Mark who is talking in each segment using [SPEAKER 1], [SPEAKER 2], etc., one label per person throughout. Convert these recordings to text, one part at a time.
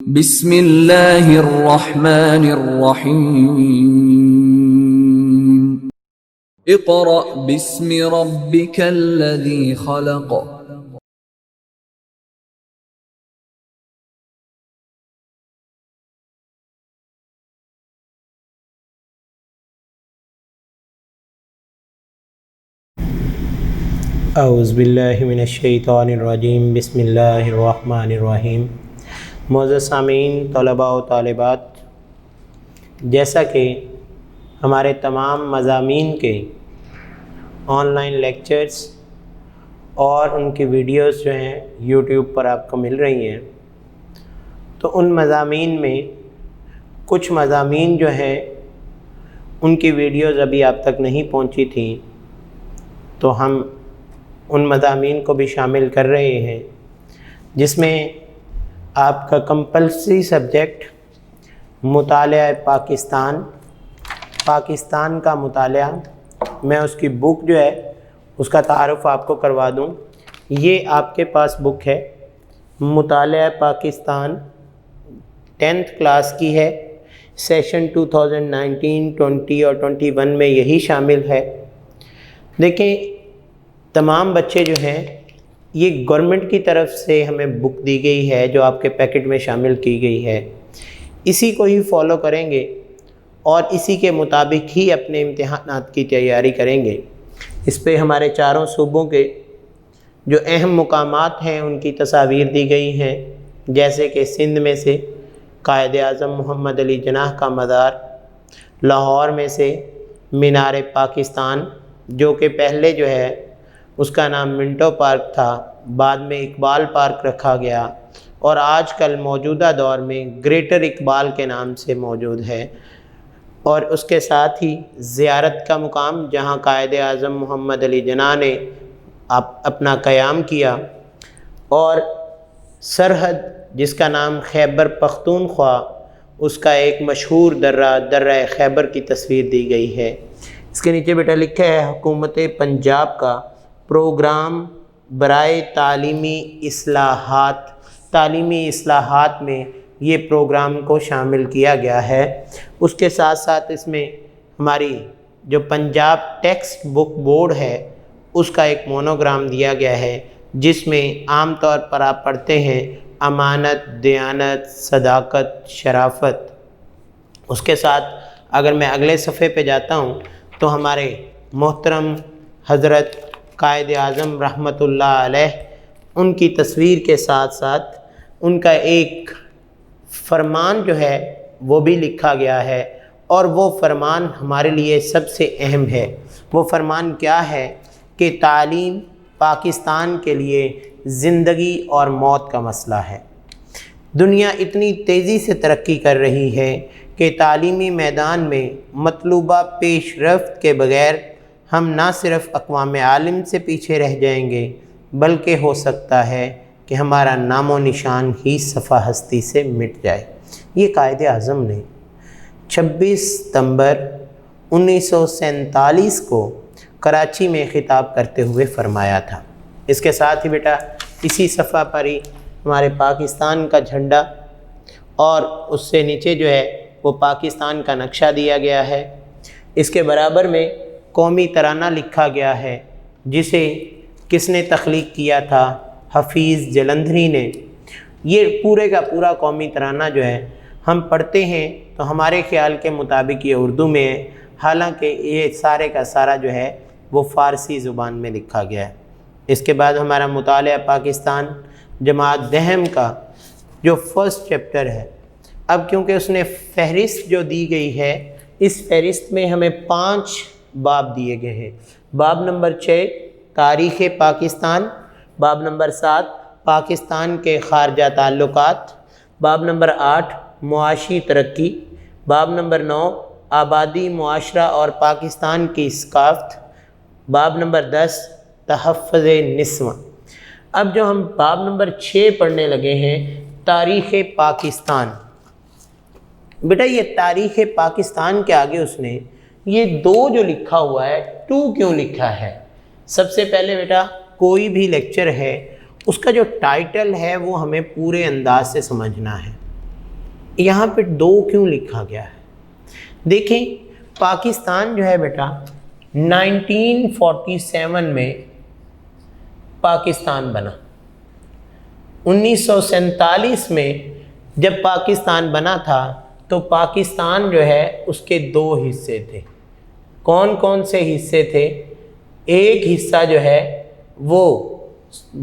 [SPEAKER 1] بسم اللہ الرحمن الرحیم اقرأ باسم ربک الذی خلق
[SPEAKER 2] اعوذ باللہ من الشیطان الرجیم بسم اللہ الرحمن الرحیم۔ معزز سامعین، طلباء و طالبات، جیسا کہ ہمارے تمام مضامین کے آن لائن لیکچرز اور ان کی ویڈیوز جو ہیں یوٹیوب پر آپ کو مل رہی ہیں، تو ان مضامین میں کچھ مضامین جو ہیں ان کی ویڈیوز ابھی آپ تک نہیں پہنچی تھیں، تو ہم ان مضامین کو بھی شامل کر رہے ہیں، جس میں آپ کا کمپلسری سبجیکٹ مطالعہ پاکستان کا مطالعہ، میں اس کی بک جو ہے اس کا تعارف آپ کو کروا دوں۔ یہ آپ کے پاس بک ہے، مطالعہ پاکستان 10th کلاس کی ہے، سیشن 2019، 20 اور 21 میں یہی شامل ہے۔ دیکھیں، تمام بچے جو ہیں، یہ گورنمنٹ کی طرف سے ہمیں بک دی گئی ہے جو آپ کے پیکٹ میں شامل کی گئی ہے، اسی کو ہی فالو کریں گے اور اسی کے مطابق ہی اپنے امتحانات کی تیاری کریں گے۔ اس پہ ہمارے چاروں صوبوں کے جو اہم مقامات ہیں ان کی تصاویر دی گئی ہیں، جیسے کہ سندھ میں سے قائد اعظم محمد علی جناح کا مزار، لاہور میں سے مینار پاکستان، جو کہ پہلے جو ہے اس کا نام منٹو پارک تھا، بعد میں اقبال پارک رکھا گیا اور آج کل موجودہ دور میں گریٹر اقبال کے نام سے موجود ہے، اور اس کے ساتھ ہی زیارت کا مقام جہاں قائد اعظم محمد علی جناح نے اپنا قیام کیا، اور سرحد جس کا نام خیبر پختونخوا، اس کا ایک مشہور درہ خیبر کی تصویر دی گئی ہے۔ اس کے نیچے بیٹا لکھا ہے حکومت پنجاب کا پروگرام برائے تعلیمی اصلاحات میں یہ پروگرام کو شامل کیا گیا ہے۔ اس کے ساتھ ساتھ اس میں ہماری جو پنجاب ٹیکسٹ بک بورڈ ہے اس کا ایک مونوگرام دیا گیا ہے، جس میں عام طور پر آپ پڑھتے ہیں امانت، دیانت، صداقت، شرافت۔ اس کے ساتھ اگر میں اگلے صفحے پہ جاتا ہوں تو ہمارے محترم حضرت قائد اعظم رحمۃ اللہ علیہ، ان کی تصویر کے ساتھ ساتھ ان کا ایک فرمان جو ہے وہ بھی لکھا گیا ہے، اور وہ فرمان ہمارے لیے سب سے اہم ہے۔ وہ فرمان کیا ہے کہ تعلیم پاکستان کے لیے زندگی اور موت کا مسئلہ ہے۔ دنیا اتنی تیزی سے ترقی کر رہی ہے کہ تعلیمی میدان میں مطلوبہ پیش رفت کے بغیر ہم نہ صرف اقوام عالم سے پیچھے رہ جائیں گے، بلکہ ہو سکتا ہے کہ ہمارا نام و نشان ہی صفحہ ہستی سے مٹ جائے۔ یہ قائد اعظم نے 26 ستمبر 1947 کو کراچی میں خطاب کرتے ہوئے فرمایا تھا۔ اس کے ساتھ ہی بیٹا اسی صفحہ پر ہی ہمارے پاکستان کا جھنڈا اور اس سے نیچے جو ہے وہ پاکستان کا نقشہ دیا گیا ہے۔ اس کے برابر میں قومی ترانہ لکھا گیا ہے، جسے کس نے تخلیق کیا تھا؟ حفیظ جلندھری نے۔ یہ پورے کا پورا قومی ترانہ جو ہے ہم پڑھتے ہیں تو ہمارے خیال کے مطابق یہ اردو میں ہے، حالانکہ یہ سارے کا سارا جو ہے وہ فارسی زبان میں لکھا گیا ہے۔ اس کے بعد ہمارا مطالعہ پاکستان جماعت دہم کا جو فرسٹ چیپٹر ہے، اب کیونکہ اس نے فہرست جو دی گئی ہے، اس فہرست میں ہمیں 5 باب دیے گئے ہیں۔ باب نمبر 6 تاریخ پاکستان، باب نمبر 7 پاکستان کے خارجہ تعلقات، باب نمبر 8 معاشی ترقی، باب نمبر 9 آبادی، معاشرہ اور پاکستان کی ثقافت، باب نمبر 10 تحفظ نسواں۔ اب جو ہم باب نمبر 6 پڑھنے لگے ہیں، تاریخ پاکستان، بیٹا یہ تاریخ پاکستان کے آگے اس نے یہ 2 جو لکھا ہوا ہے، 2 کیوں لکھا ہے؟ سب سے پہلے بیٹا کوئی بھی لیکچر ہے، اس کا جو ٹائٹل ہے وہ ہمیں پورے انداز سے سمجھنا ہے۔ یہاں پہ 2 کیوں لکھا گیا ہے؟ دیکھیں پاکستان جو ہے بیٹا 1947 میں پاکستان بنا. 1947 میں جب پاکستان بنا تھا تو پاکستان جو ہے اس کے 2 حصے تھے. کون کون سے حصے تھے؟ ایک حصہ جو ہے وہ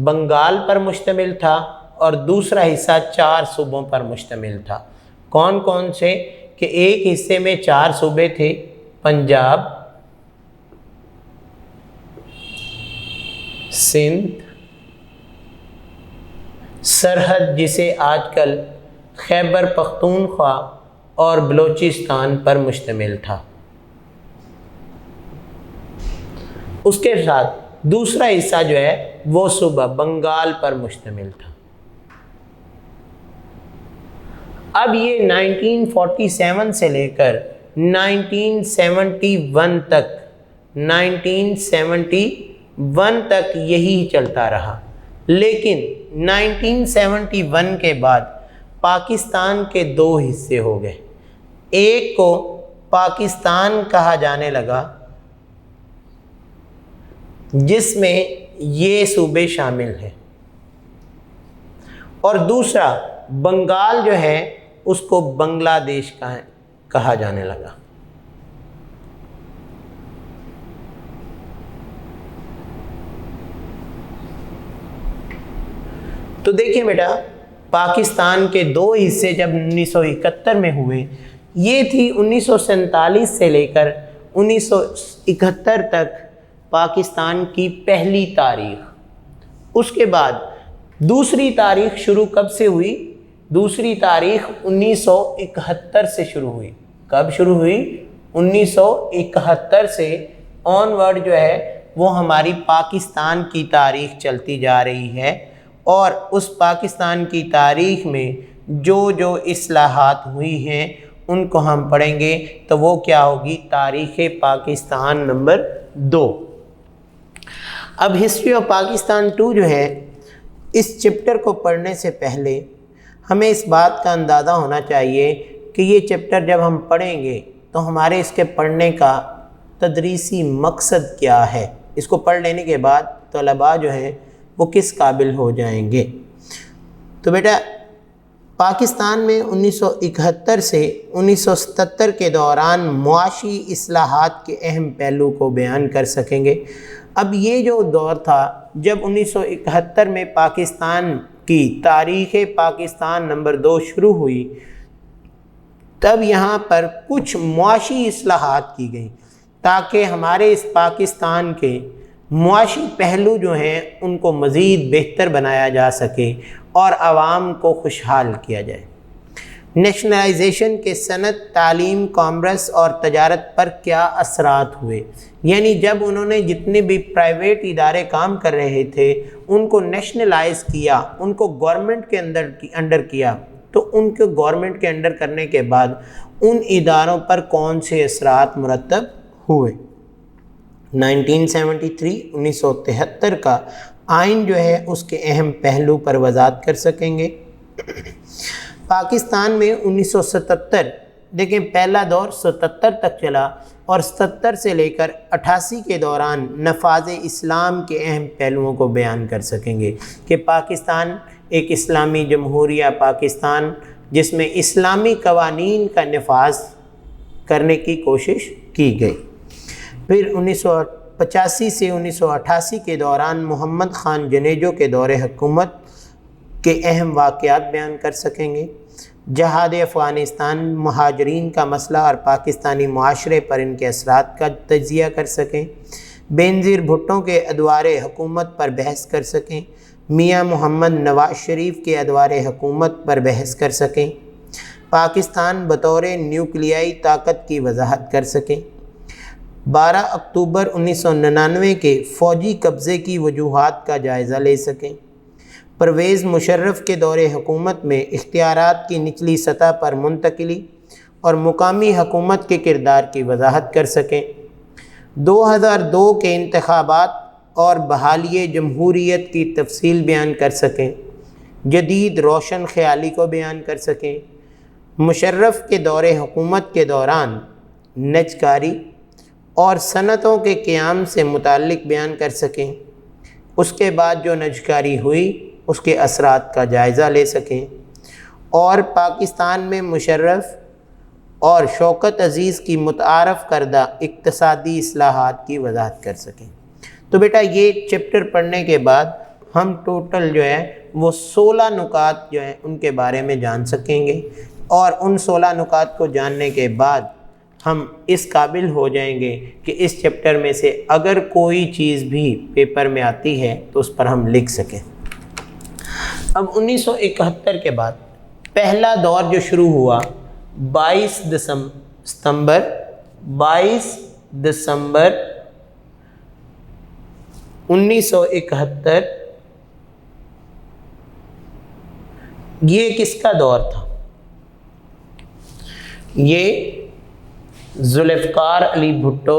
[SPEAKER 2] بنگال پر مشتمل تھا اور دوسرا حصہ 4 صوبوں پر مشتمل تھا. کون کون سے؟ کہ ایک حصے میں 4 صوبے تھے، پنجاب، سندھ، سرحد جسے آج کل خیبر پختونخوا اور بلوچستان پر مشتمل تھا. اس کے ساتھ دوسرا حصہ جو ہے وہ صوبہ بنگال پر مشتمل تھا. اب یہ 1947 سے لے کر 1971 تک یہی چلتا رہا. لیکن 1971 کے بعد پاکستان کے 2 حصے ہو گئے. ایک کو پاکستان کہا جانے لگا جس میں یہ صوبے شامل ہیں، اور دوسرا بنگال جو ہے اس کو بنگلہ دیش کہا جانے لگا. تو دیکھیں بیٹا پاکستان کے 2 حصے جب 1971 میں ہوئے، یہ تھی 1947 سے لے کر 1971 تک پاکستان کی پہلی تاریخ. اس کے بعد دوسری تاریخ شروع کب سے ہوئی؟ دوسری تاریخ 1971 سے شروع ہوئی. کب شروع ہوئی؟ 1971 سے آن ورڈ جو ہے وہ ہماری پاکستان کی تاریخ چلتی جا رہی ہے. اور اس پاکستان کی تاریخ میں جو اصلاحات ہوئی ہیں ان کو ہم پڑھیں گے تو وہ کیا ہوگی؟ تاریخ پاکستان نمبر 2. اب ہسٹری آف پاکستان 2 جو ہے، اس چیپٹر کو پڑھنے سے پہلے ہمیں اس بات کا اندازہ ہونا چاہیے کہ یہ چیپٹر جب ہم پڑھیں گے تو ہمارے اس کے پڑھنے کا تدریسی مقصد کیا ہے. اس کو پڑھ لینے کے بعد طلباء جو ہیں وہ کس قابل ہو جائیں گے. تو بیٹا پاکستان میں 1971 سے 1977 کے دوران معاشی اصلاحات کے اہم پہلو کو بیان کر سکیں گے. اب یہ جو دور تھا جب 1971 میں پاکستان کی تاریخ پاکستان نمبر 2 شروع ہوئی، تب یہاں پر کچھ معاشی اصلاحات کی گئیں تاکہ ہمارے اس پاکستان کے معاشی پہلو جو ہیں ان کو مزید بہتر بنایا جا سکے اور عوام کو خوشحال کیا جائے. نیشنلائزیشن کے صنعت، تعلیم، کامرس اور تجارت پر کیا اثرات ہوئے؟ یعنی جب انہوں نے جتنے بھی پرائیویٹ ادارے کام کر رہے تھے ان کو نیشنلائز کیا، ان کو گورنمنٹ کے انڈر کیا، تو ان کو گورنمنٹ کے انڈر کرنے کے بعد ان اداروں پر کون سے اثرات مرتب ہوئے؟ 1973 کا آئین جو ہے اس کے اہم پہلو پر وضاحت کر سکیں گے. پاکستان میں 1977 دیکھیں پہلا دور 77 تک چلا اور 77 سے لے کر 88 کے دوران نفاذ اسلام کے اہم پہلوؤں کو بیان کر سکیں گے کہ پاکستان ایک اسلامی جمہوریہ پاکستان جس میں اسلامی قوانین کا نفاذ کرنے کی کوشش کی گئی. پھر 1985 سے 1988 کے دوران محمد خان جنیجو کے دور حکومت کے اہم واقعات بیان کر سکیں گے. جہاد افغانستان، مہاجرین کا مسئلہ اور پاکستانی معاشرے پر ان کے اثرات کا تجزیہ کر سکیں. بینظیر بھٹو کے ادوار حکومت پر بحث کر سکیں. میاں محمد نواز شریف کے ادوار حکومت پر بحث کر سکیں. پاکستان بطور نیوکلیائی طاقت کی وضاحت کر سکیں. 12 اکتوبر 1999 کے فوجی قبضے کی وجوہات کا جائزہ لے سکیں. پرویز مشرف کے دور حکومت میں اختیارات کی نچلی سطح پر منتقلی اور مقامی حکومت کے کردار کی وضاحت کر سکیں. 2002 کے انتخابات اور بحالی جمہوریت کی تفصیل بیان کر سکیں. جدید روشن خیالی کو بیان کر سکیں. مشرف کے دور حکومت کے دوران نجکاری اور صنعتوں کے قیام سے متعلق بیان کر سکیں، اس کے بعد جو نجکاری ہوئی اس کے اثرات کا جائزہ لے سکیں، اور پاکستان میں مشرف اور شوکت عزیز کی متعارف کردہ اقتصادی اصلاحات کی وضاحت کر سکیں۔ تو بیٹا یہ چیپٹر پڑھنے کے بعد ہم ٹوٹل جو ہے وہ 16 نکات جو ہیں ان کے بارے میں جان سکیں گے، اور ان 16 نکات کو جاننے کے بعد ہم اس قابل ہو جائیں گے کہ اس چیپٹر میں سے اگر کوئی چیز بھی پیپر میں آتی ہے تو اس پر ہم لکھ سکیں۔ اب 1971 کے بعد پہلا دور جو شروع ہوا 22 دسمبر 1971، یہ کس کا دور تھا؟ یہ ذوالفقار علی بھٹو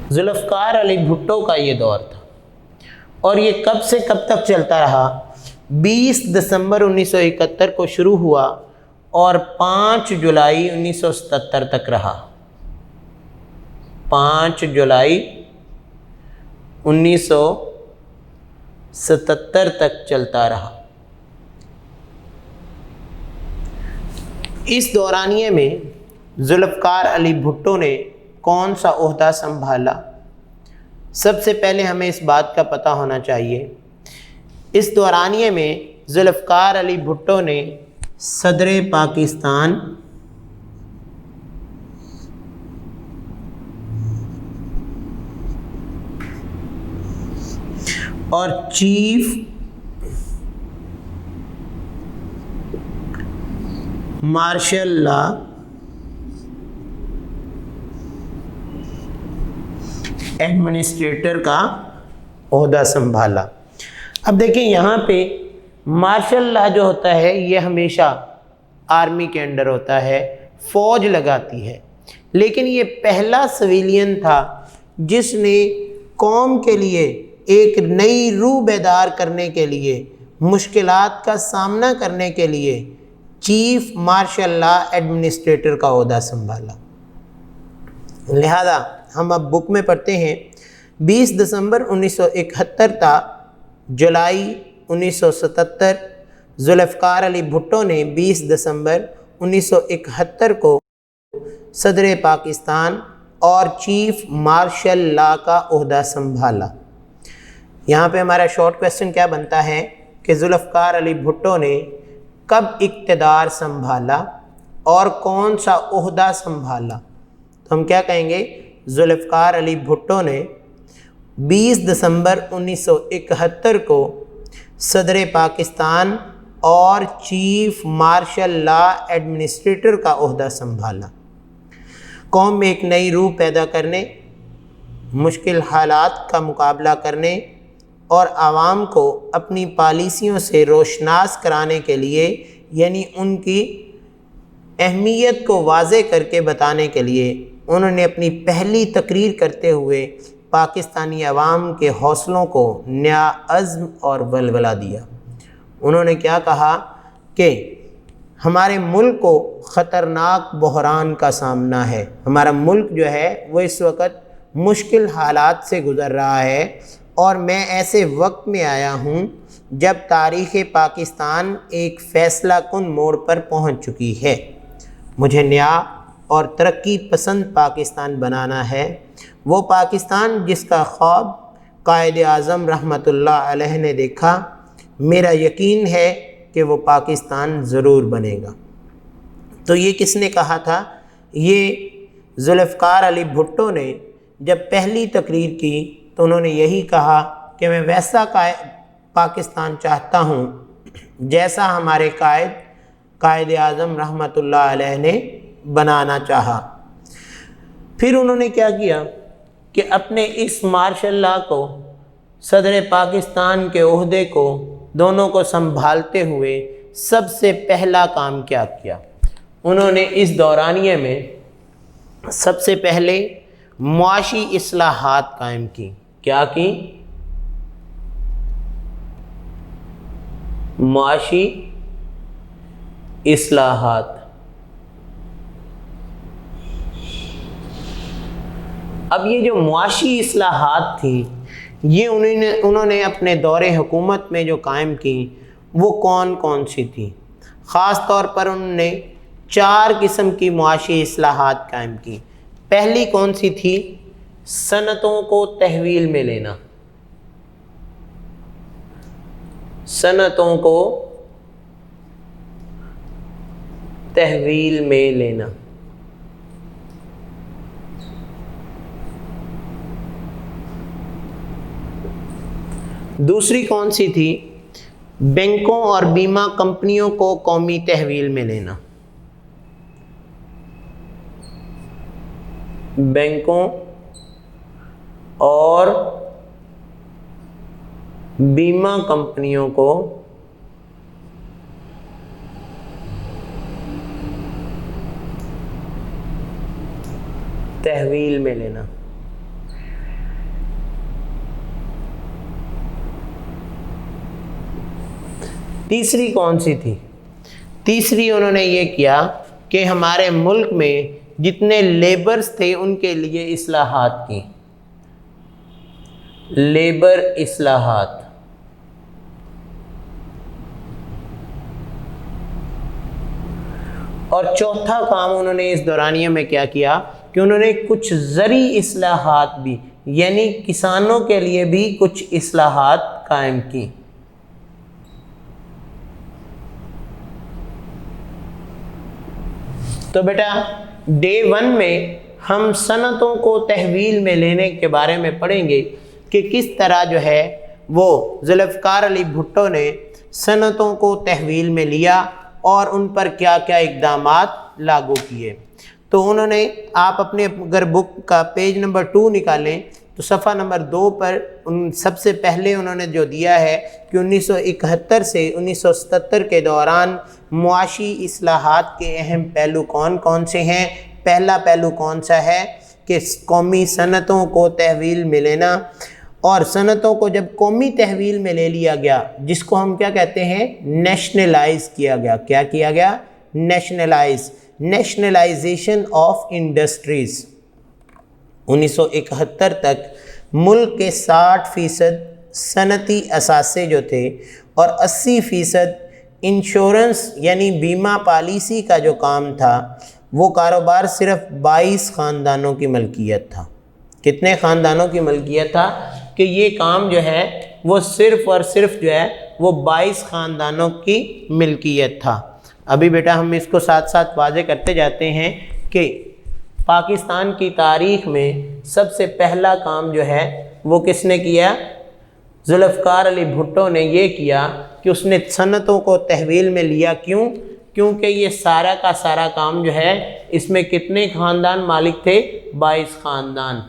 [SPEAKER 2] ذوالفقار علی بھٹو کا یہ دور تھا، اور یہ کب سے کب تک چلتا رہا؟ 20 دسمبر 1971 کو شروع ہوا اور 5 جولائی 1977 تک رہا۔ 5 جولائی 1977 تک چلتا رہا۔ اس دورانیے میں ذوالفقار علی بھٹو نے کون سا عہدہ سنبھالا؟ سب سے پہلے ہمیں اس بات کا پتہ ہونا چاہیے، اس دورانیے میں ذوالفقار علی بھٹو نے صدر پاکستان اور چیف مارشل لا ایڈمنسٹریٹر کا عہدہ سنبھالا۔ اب دیکھیں یہاں پہ مارشل لا جو ہوتا ہے یہ ہمیشہ آرمی کے انڈر ہوتا ہے، فوج لگاتی ہے، لیکن یہ پہلا سویلین تھا جس نے قوم کے لیے ایک نئی روح بیدار کرنے کے لیے، مشکلات کا سامنا کرنے کے لیے چیف مارشل لا ایڈمنسٹریٹر کا عہدہ سنبھالا۔ لہذا ہم اب بک میں پڑھتے ہیں 20 دسمبر 1971 تا جولائی 1977، ذوالفقار علی بھٹو نے 20 دسمبر 1971 کو صدر پاکستان اور چیف مارشل لا کا عہدہ سنبھالا۔ یہاں پہ ہمارا شارٹ کویسچن کیا بنتا ہے کہ ذوالفقار علی بھٹو نے کب اقتدار سنبھالا اور کون سا عہدہ سنبھالا؟ تو ہم کیا کہیں گے؟ ذوالفقار علی بھٹو نے 20 دسمبر 1971 کو صدر پاکستان اور چیف مارشل لا ایڈمنسٹریٹر کا عہدہ سنبھالا۔ قوم میں ایک نئی روح پیدا کرنے، مشکل حالات کا مقابلہ کرنے اور عوام کو اپنی پالیسیوں سے روشناس کرانے کے لیے، یعنی ان کی اہمیت کو واضح کر کے بتانے کے لیے انہوں نے اپنی پہلی تقریر کرتے ہوئے پاکستانی عوام کے حوصلوں کو نیا عزم اور ولولہ دیا۔ انہوں نے کیا کہا کہ ہمارے ملک کو خطرناک بحران کا سامنا ہے، ہمارا ملک جو ہے وہ اس وقت مشکل حالات سے گزر رہا ہے، اور میں ایسے وقت میں آیا ہوں جب تاریخ پاکستان ایک فیصلہ کن موڑ پر پہنچ چکی ہے۔ مجھے نیا اور ترقی پسند پاکستان بنانا ہے، وہ پاکستان جس کا خواب قائد اعظم رحمۃ اللہ علیہ نے دیکھا۔ میرا یقین ہے کہ وہ پاکستان ضرور بنے گا۔ تو یہ کس نے کہا تھا؟ یہ ذوالفقار علی بھٹو نے جب پہلی تقریر کی تو انہوں نے یہی کہا کہ میں ویسا پاکستان چاہتا ہوں جیسا ہمارے قائد اعظم رحمۃ اللہ علیہ نے بنانا چاہا۔ پھر انہوں نے کیا کیا کہ اپنے اس مارشل لا کو، صدر پاکستان کے عہدے کو، دونوں کو سنبھالتے ہوئے سب سے پہلا کام کیا کیا؟ انہوں نے اس دورانیے میں سب سے پہلے معاشی اصلاحات قائم کی. کیا کی؟ معاشی اصلاحات. اب یہ جو معاشی اصلاحات تھی یہ انہوں نے اپنے دور حکومت میں جو قائم کی وہ کون کون سی تھی؟ خاص طور پر انہوں نے 4 قسم کی معاشی اصلاحات قائم کی. پہلی کون سی تھی؟ صنعتوں کو تحویل میں لینا. صنعتوں کو تحویل میں لینا. دوسری کون سی تھی؟ بینکوں اور بیمہ کمپنیوں کو قومی تحویل میں لینا. بینکوں اور بیمہ کمپنیوں کو تحویل میں لینا. تیسری کون سی تھی؟ تیسری انہوں نے یہ کیا کہ ہمارے ملک میں جتنے لیبرز تھے ان کے لیے اصلاحات کی. لیبر اصلاحات. اور چوتھا کام انہوں نے اس دورانیے میں کیا کیا کہ انہوں نے کچھ زرعی اصلاحات بھی، یعنی کسانوں کے لیے بھی کچھ اصلاحات قائم کی. تو بیٹا ڈے 1 میں ہم صنعتوں کو تحویل میں لینے کے بارے میں پڑھیں گے کہ کس طرح جو ہے وہ ذوالفقار علی بھٹو نے صنعتوں کو تحویل میں لیا اور ان پر کیا کیا اقدامات لاگو کیے. تو انہوں نے، آپ اپنے اگر بک کا پیج نمبر 2 نکالیں تو صفحہ نمبر 2 پر سب سے پہلے انہوں نے جو دیا ہے کہ 1971 سے 1977 کے دوران معاشی اصلاحات کے اہم پہلو کون کون سے ہیں. پہلا پہلو کون سا ہے کہ قومی صنعتوں کو تحویل میں لینا. اور صنعتوں کو جب قومی تحویل میں لے لیا گیا، جس کو ہم کیا کہتے ہیں، نیشنلائز کیا گیا. کیا کیا گیا؟ Nationalisation of industries. 1971 تک ملک کے 60% صنعتی اثاثے جو تھے اور 80% انشورنس یعنی بیمہ پالیسی کا جو کام تھا وہ کاروبار صرف 22 خاندانوں کی ملکیت تھا. کتنے خاندانوں کی ملکیت تھا؟ کہ یہ کام جو ہے وہ صرف اور صرف جو ہے وہ 22 خاندانوں کی ملکیت تھا. ابھی بیٹا ہم اس کو ساتھ ساتھ واضح کرتے جاتے ہیں کہ پاکستان کی تاریخ میں سب سے پہلا کام جو ہے وہ کس نے کیا؟ ذوالفقار علی بھٹو نے یہ کیا کہ اس نے صنعتوں کو تحویل میں لیا. کیوں؟ کیونکہ یہ سارا کا سارا کام جو ہے اس میں کتنے خاندان مالک تھے؟ 22 خاندان.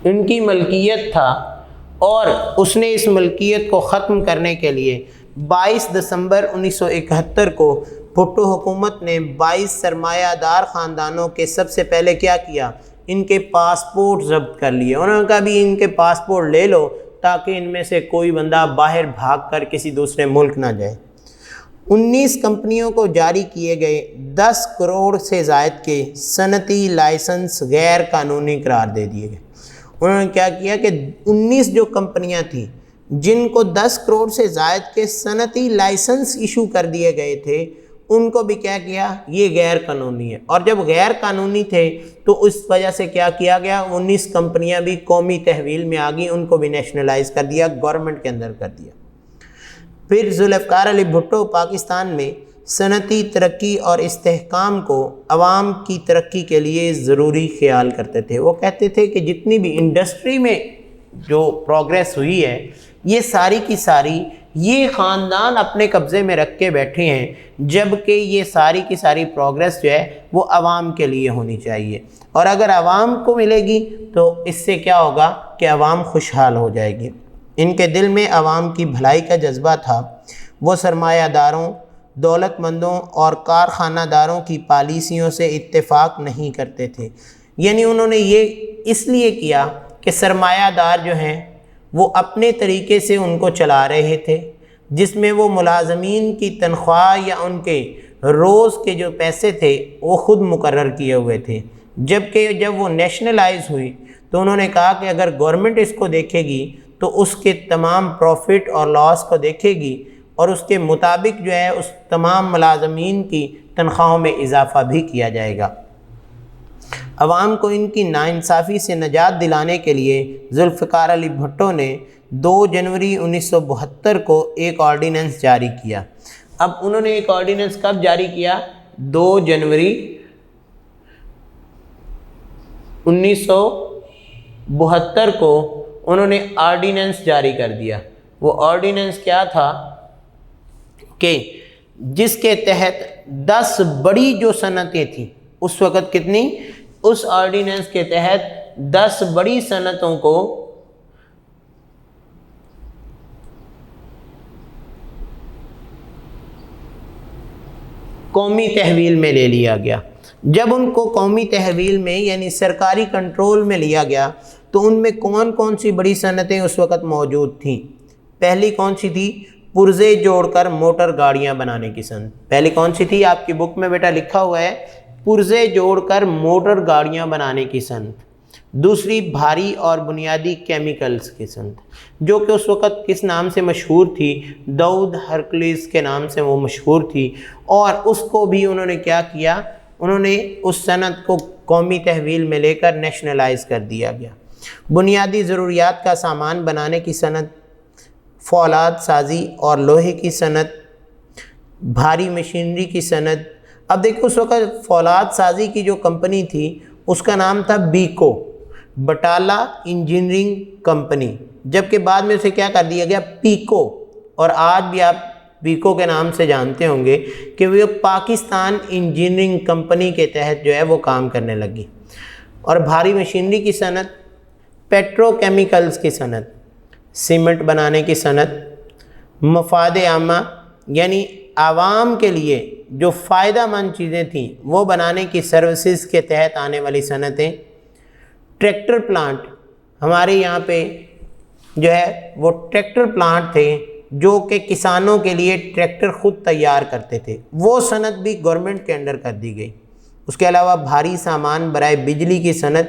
[SPEAKER 2] ان کی ملکیت تھا اور اس نے اس ملکیت کو ختم کرنے کے لیے 22 دسمبر 1971 کو بھٹو حکومت نے 22 سرمایہ دار خاندانوں کے سب سے پہلے کیا کیا؟ ان کے پاسپورٹ ضبط کر لیے. انہوں نے کہا بھی ان کے پاسپورٹ لے لو تاکہ ان میں سے کوئی بندہ باہر بھاگ کر کسی دوسرے ملک نہ جائے. 19 کمپنیوں کو جاری کیے گئے 10 کروڑ سے زائد کے صنعتی لائسنس غیر قانونی قرار دے دیے گئے. انہوں نے کیا کیا کہ 19 جو کمپنیاں تھیں جن کو 10 کروڑ سے زائد کے صنعتی لائسنس ایشو کر دیے گئے تھے ان کو بھی کیا کیا؟ یہ غیر قانونی ہے. اور جب غیر قانونی تھے تو اس وجہ سے کیا کیا گیا؟ 19 کمپنیاں بھی قومی تحویل میں آ گئیں، ان کو بھی نیشنلائز کر دیا، گورنمنٹ کے اندر کر دیا. پھر ذوالفقار علی بھٹو پاکستان میں صنعتی ترقی اور استحکام کو عوام کی ترقی کے لیے ضروری خیال کرتے تھے. وہ کہتے تھے کہ جتنی بھی انڈسٹری میں جو پروگریس ہوئی ہے یہ ساری کی ساری یہ خاندان اپنے قبضے میں رکھ کے بیٹھے ہیں، جبکہ یہ ساری کی ساری پروگریس جو ہے وہ عوام کے لیے ہونی چاہیے. اور اگر عوام کو ملے گی تو اس سے کیا ہوگا کہ عوام خوشحال ہو جائے گی. ان کے دل میں عوام کی بھلائی کا جذبہ تھا۔ وہ سرمایہ داروں، دولت مندوں اور کارخانہ داروں کی پالیسیوں سے اتفاق نہیں کرتے تھے۔ یعنی انہوں نے یہ اس لیے کیا کہ سرمایہ دار جو ہیں وہ اپنے طریقے سے ان کو چلا رہے تھے، جس میں وہ ملازمین کی تنخواہ یا ان کے روز کے جو پیسے تھے وہ خود مقرر کیے ہوئے تھے۔ جبکہ جب وہ نیشنلائز ہوئی تو انہوں نے کہا کہ اگر گورنمنٹ اس کو دیکھے گی تو اس کے تمام پروفٹ اور لاس کو دیکھے گی اور اس کے مطابق جو ہے اس تمام ملازمین کی تنخواہوں میں اضافہ بھی کیا جائے گا۔ عوام کو ان کی ناانصافی سے نجات دلانے کے لیے ذوالفقار علی بھٹو نے 2 جنوری 1972 کو ایک آرڈیننس جاری کیا۔ اب انہوں نے ایک آرڈیننس کب جاری کیا؟ 2 جنوری 1972 کو انہوں نے آرڈیننس جاری کر دیا۔ وہ آرڈیننس کیا تھا کہ جس کے تحت 10 بڑی جو صنعتیں تھیں اس وقت کتنی؟ اس آرڈیننس کے تحت 10 بڑی صنعتوں کو قومی تحویل میں لے لیا گیا۔ جب ان کو قومی تحویل میں یعنی سرکاری کنٹرول میں لیا گیا تو ان میں کون کون سی بڑی صنعتیں اس وقت موجود تھیں؟ پہلی کون سی تھی؟ پرزے جوڑ کر موٹر گاڑیاں بنانے کی صنعت۔ پہلی کون سی تھی؟ آپ کی بک میں بیٹا لکھا ہوا ہے پرزے جوڑ کر موٹر گاڑیاں بنانے کی صنعت۔ دوسری بھاری اور بنیادی کیمیکلز کی صنعت، جو کہ اس وقت کس نام سے مشہور تھی؟ داؤد ہرکلیز کے نام سے وہ مشہور تھی، اور اس کو بھی انہوں نے کیا کیا؟ انہوں نے اس صنعت کو قومی تحویل میں لے کر نیشنلائز کر دیا گیا۔ بنیادی ضروریات کا سامان بنانے کی صنعت، فولاد سازی اور لوہے کی صنعت، بھاری مشینری کی صنعت۔ اب دیکھو اس وقت فولاد سازی کی جو کمپنی تھی اس کا نام تھا بیکو، بٹالہ انجینئرنگ کمپنی، جبکہ بعد میں اسے کیا کر دیا گیا؟ پیکو، اور آج بھی آپ پیکو کے نام سے جانتے ہوں گے کہ وہ پاکستان انجینئرنگ کمپنی کے تحت جو ہے وہ کام کرنے لگی۔ اور بھاری مشینری کی صنعت، پیٹرو کیمیکلز کی صنعت، سیمنٹ بنانے کی صنعت، مفاد عامہ یعنی عوام کے لیے جو فائدہ مند چیزیں تھیں وہ بنانے کی سروسز کے تحت آنے والی صنعتیں، ٹریکٹر پلانٹ، ہمارے یہاں پہ جو ہے وہ ٹریکٹر پلانٹ تھے جو کہ کسانوں کے لیے ٹریکٹر خود تیار کرتے تھے، وہ صنعت بھی گورنمنٹ کے انڈر کر دی گئی۔ اس کے علاوہ بھاری سامان برائے بجلی کی صنعت،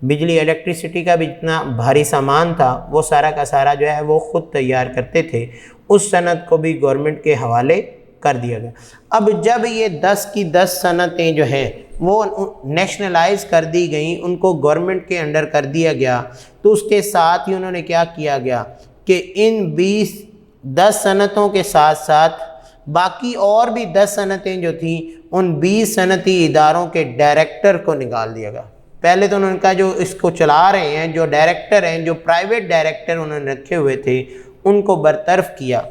[SPEAKER 2] بجلی الیکٹریسٹی کا بھی جتنا بھاری سامان تھا وہ سارا کا سارا جو ہے وہ خود تیار کرتے تھے، اس صنعت کو بھی گورنمنٹ کے حوالے کر دیا گیا۔ اب جب یہ 10 کی 10 صنعتیں جو ہیں وہ نیشنلائز کر دی گئیں، ان کو گورنمنٹ کے انڈر کر دیا گیا، تو اس کے ساتھ ہی انہوں نے کیا کیا گیا کہ ان 10 صنعتوں کے ساتھ ساتھ باقی اور بھی 10 صنعتیں جو تھیں ان 20 صنعتی اداروں کے ڈائریکٹر کو نکال دیا گیا۔ پہلے تو انہوں نے کہا جو اس کو چلا رہے ہیں، جو ڈائریکٹر ہیں، جو پرائیویٹ ڈائریکٹر انہوں نے رکھے ہوئے تھے ان کو برطرف کیا،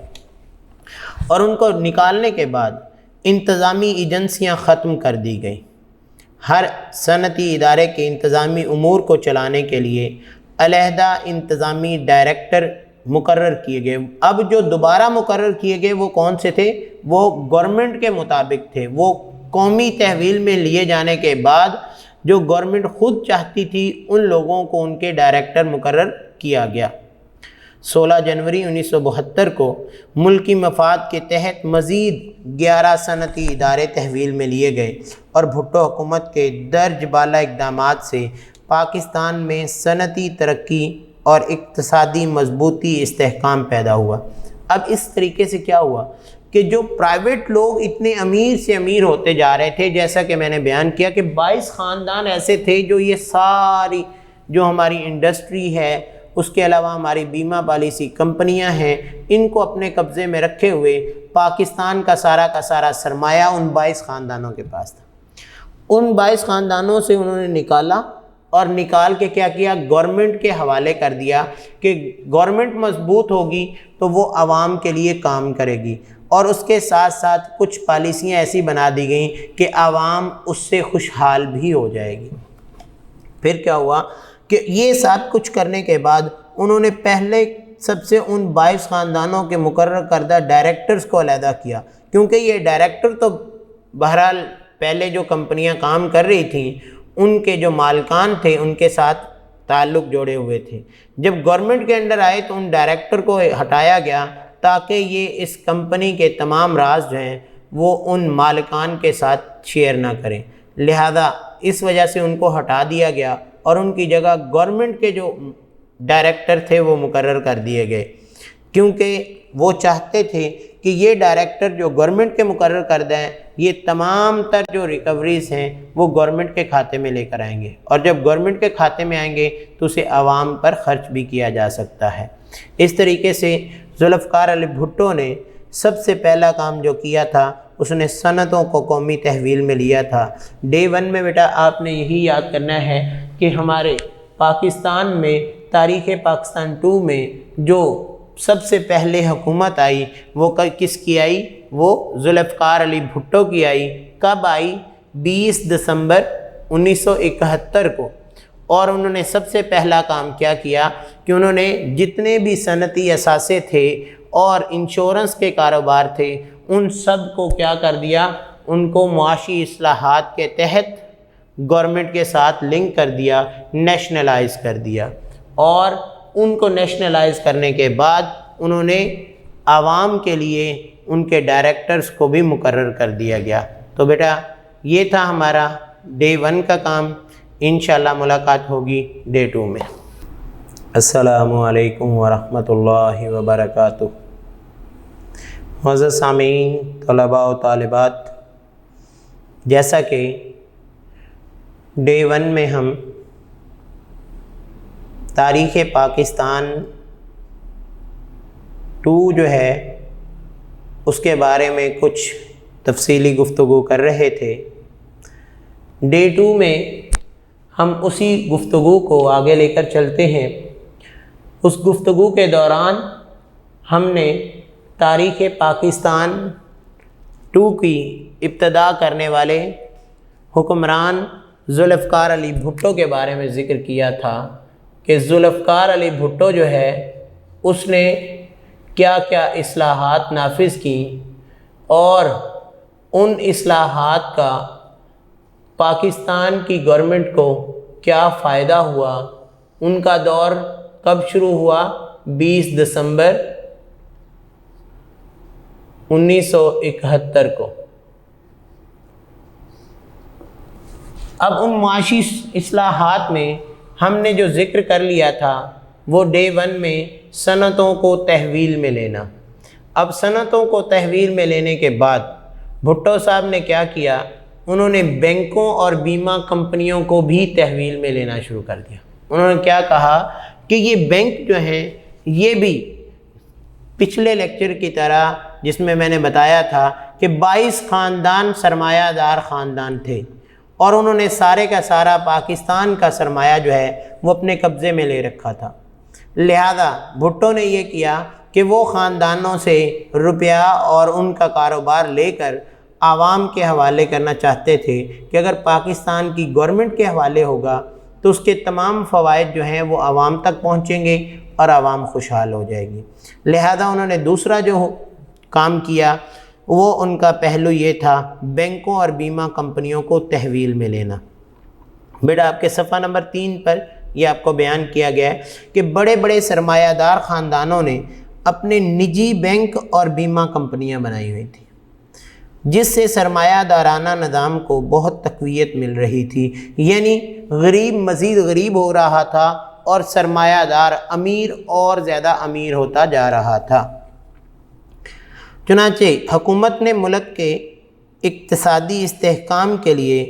[SPEAKER 2] اور ان کو نکالنے کے بعد انتظامی ایجنسیاں ختم کر دی گئیں۔ ہر صنعتی ادارے کے انتظامی امور کو چلانے کے لیے علیحدہ انتظامی ڈائریکٹر مقرر کیے گئے۔ اب جو دوبارہ مقرر کیے گئے وہ کون سے تھے؟ وہ گورنمنٹ کے مطابق تھے۔ وہ قومی تحویل میں لیے جانے کے بعد جو گورنمنٹ خود چاہتی تھی ان لوگوں کو ان کے ڈائریکٹر مقرر کیا گیا۔ 16 جنوری 1972 کو ملکی مفاد کے تحت مزید 11 صنعتی ادارے تحویل میں لیے گئے، اور بھٹو حکومت کے درج بالا اقدامات سے پاکستان میں صنعتی ترقی اور اقتصادی مضبوطی استحکام پیدا ہوا۔ اب اس طریقے سے کیا ہوا کہ جو پرائیویٹ لوگ اتنے امیر سے امیر ہوتے جا رہے تھے، جیسا کہ میں نے بیان کیا کہ 22 خاندان ایسے تھے جو یہ ساری جو ہماری انڈسٹری ہے، اس کے علاوہ ہماری بیمہ پالیسی کمپنیاں ہیں، ان کو اپنے قبضے میں رکھے ہوئے پاکستان کا سارا سرمایہ ان 22 خاندانوں کے پاس تھا۔ ان 22 خاندانوں سے انہوں نے نکالا، اور نکال کے کیا کیا؟ گورنمنٹ کے حوالے کر دیا کہ گورنمنٹ مضبوط ہوگی تو وہ عوام کے لیے کام کرے گی، اور اس کے ساتھ ساتھ کچھ پالیسیاں ایسی بنا دی گئیں کہ عوام اس سے خوشحال بھی ہو جائے گی۔ پھر کیا ہوا کہ یہ سب کچھ کرنے کے بعد انہوں نے پہلے سب سے ان 22 خاندانوں کے مقرر کردہ ڈائریکٹرز کو علیحدہ کیا، کیونکہ یہ ڈائریکٹر تو بہرحال پہلے جو کمپنیاں کام کر رہی تھیں ان کے جو مالکان تھے ان کے ساتھ تعلق جوڑے ہوئے تھے۔ جب گورنمنٹ کے انڈر آئے تو ان ڈائریکٹر کو ہٹایا گیا تاکہ یہ اس کمپنی کے تمام راز جو ہیں وہ ان مالکان کے ساتھ شیئر نہ کریں، لہذا اس وجہ سے ان کو ہٹا دیا گیا اور ان کی جگہ گورنمنٹ کے جو ڈائریکٹر تھے وہ مقرر کر دیے گئے، کیونکہ وہ چاہتے تھے کہ یہ ڈائریکٹر جو گورنمنٹ کے مقرر کردہ ہیں یہ تمام تر جو ریکوریز ہیں وہ گورنمنٹ کے کھاتے میں لے کر آئیں گے، اور جب گورنمنٹ کے کھاتے میں آئیں گے تو اسے عوام پر خرچ بھی کیا جا سکتا ہے۔ اس طریقے سے ذوالفقار علی بھٹو نے سب سے پہلا کام جو کیا تھا اس نے صنعتوں کو قومی تحویل میں لیا تھا۔ ڈے 1 میں بیٹا آپ نے یہی یاد کرنا ہے کہ ہمارے پاکستان میں تاریخ پاکستان 2 میں جو سب سے پہلے حکومت آئی وہ کس کی آئی؟ وہ ذوالفقار علی بھٹو کی آئی۔ کب آئی؟ 20 دسمبر 1971 کو۔ اور انہوں نے سب سے پہلا کام کیا کیا کہ انہوں نے جتنے بھی صنعتی اثاثے تھے اور انشورنس کے کاروبار تھے ان سب کو کیا کر دیا؟ ان کو معاشی اصلاحات کے تحت گورنمنٹ کے ساتھ لنک کر دیا، نیشنلائز کر دیا، اور ان کو نیشنلائز کرنے کے بعد انہوں نے عوام کے لیے ان کے ڈائریکٹرز کو بھی مقرر کر دیا گیا۔ تو بیٹا یہ تھا ہمارا ڈے 1 کا کام۔ انشاءاللہ ملاقات ہوگی ڈے 2 میں۔ السلام علیکم ورحمۃ اللہ وبرکاتہ۔ معزز سامعین، طلباء و طالبات، جیسا کہ ڈے 1 میں ہم تاریخ پاکستان 2 جو ہے اس کے بارے میں کچھ تفصیلی گفتگو کر رہے تھے، ڈے 2 میں ہم اسی گفتگو کو آگے لے کر چلتے ہیں۔ اس گفتگو کے دوران ہم نے تاریخ پاکستان 2 کی ابتدا کرنے والے حکمران ذوالفقار علی بھٹو کے بارے میں ذکر کیا تھا کہ ذوالفقار علی بھٹو جو ہے اس نے کیا کیا اصلاحات نافذ کی اور ان اصلاحات کا پاکستان کی گورنمنٹ کو کیا فائدہ ہوا۔ ان کا دور کب شروع ہوا؟ 20 دسمبر 1971 کو۔ اب ان معاشی اصلاحات میں ہم نے جو ذکر کر لیا تھا وہ ڈے 1 میں صنعتوں کو تحویل میں لینا۔ اب صنعتوں کو تحویل میں لینے کے بعد بھٹو صاحب نے کیا کیا؟ انہوں نے بینکوں اور بیمہ کمپنیوں کو بھی تحویل میں لینا شروع کر دیا۔ انہوں نے کیا کہا کہ یہ بینک جو ہیں یہ بھی پچھلے لیکچر کی طرح جس میں میں نے بتایا تھا کہ 22 خاندان سرمایہ دار خاندان تھے اور انہوں نے سارے کا سارا پاکستان کا سرمایہ جو ہے وہ اپنے قبضے میں لے رکھا تھا، لہذا بھٹو نے یہ کیا کہ وہ خاندانوں سے روپیہ اور ان کا کاروبار لے کر عوام کے حوالے کرنا چاہتے تھے کہ اگر پاکستان کی گورنمنٹ کے حوالے ہوگا تو اس کے تمام فوائد جو ہیں وہ عوام تک پہنچیں گے اور عوام خوشحال ہو جائے گی۔ لہذا انہوں نے دوسرا جو کام کیا وہ ان کا پہلو یہ تھا بینکوں اور بیمہ کمپنیوں کو تحویل میں لینا۔ بیٹا آپ کے صفحہ نمبر 3 پر یہ آپ کو بیان کیا گیا ہے کہ بڑے بڑے سرمایہ دار خاندانوں نے اپنے نجی بینک اور بیمہ کمپنیاں بنائی ہوئی تھیں، جس سے سرمایہ دارانہ نظام کو بہت تقویت مل رہی تھی، یعنی غریب مزید غریب ہو رہا تھا اور سرمایہ دار امیر اور زیادہ امیر ہوتا جا رہا تھا۔ چنانچہ حکومت نے ملک کے اقتصادی استحکام کے لیے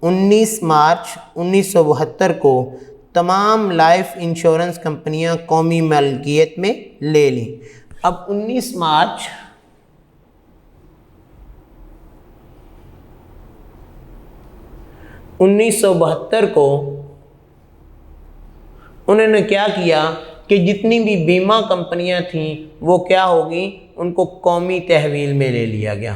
[SPEAKER 2] 19 مارچ 1972 کو تمام لائف انشورنس کمپنیاں قومی ملکیت میں لے لیں۔ اب 19 مارچ 1972 کو انہوں نے کیا کیا کہ جتنی بھی بیمہ کمپنیاں تھیں وہ کیا ہوگی؟ ان کو قومی تحویل میں لے لیا گیا۔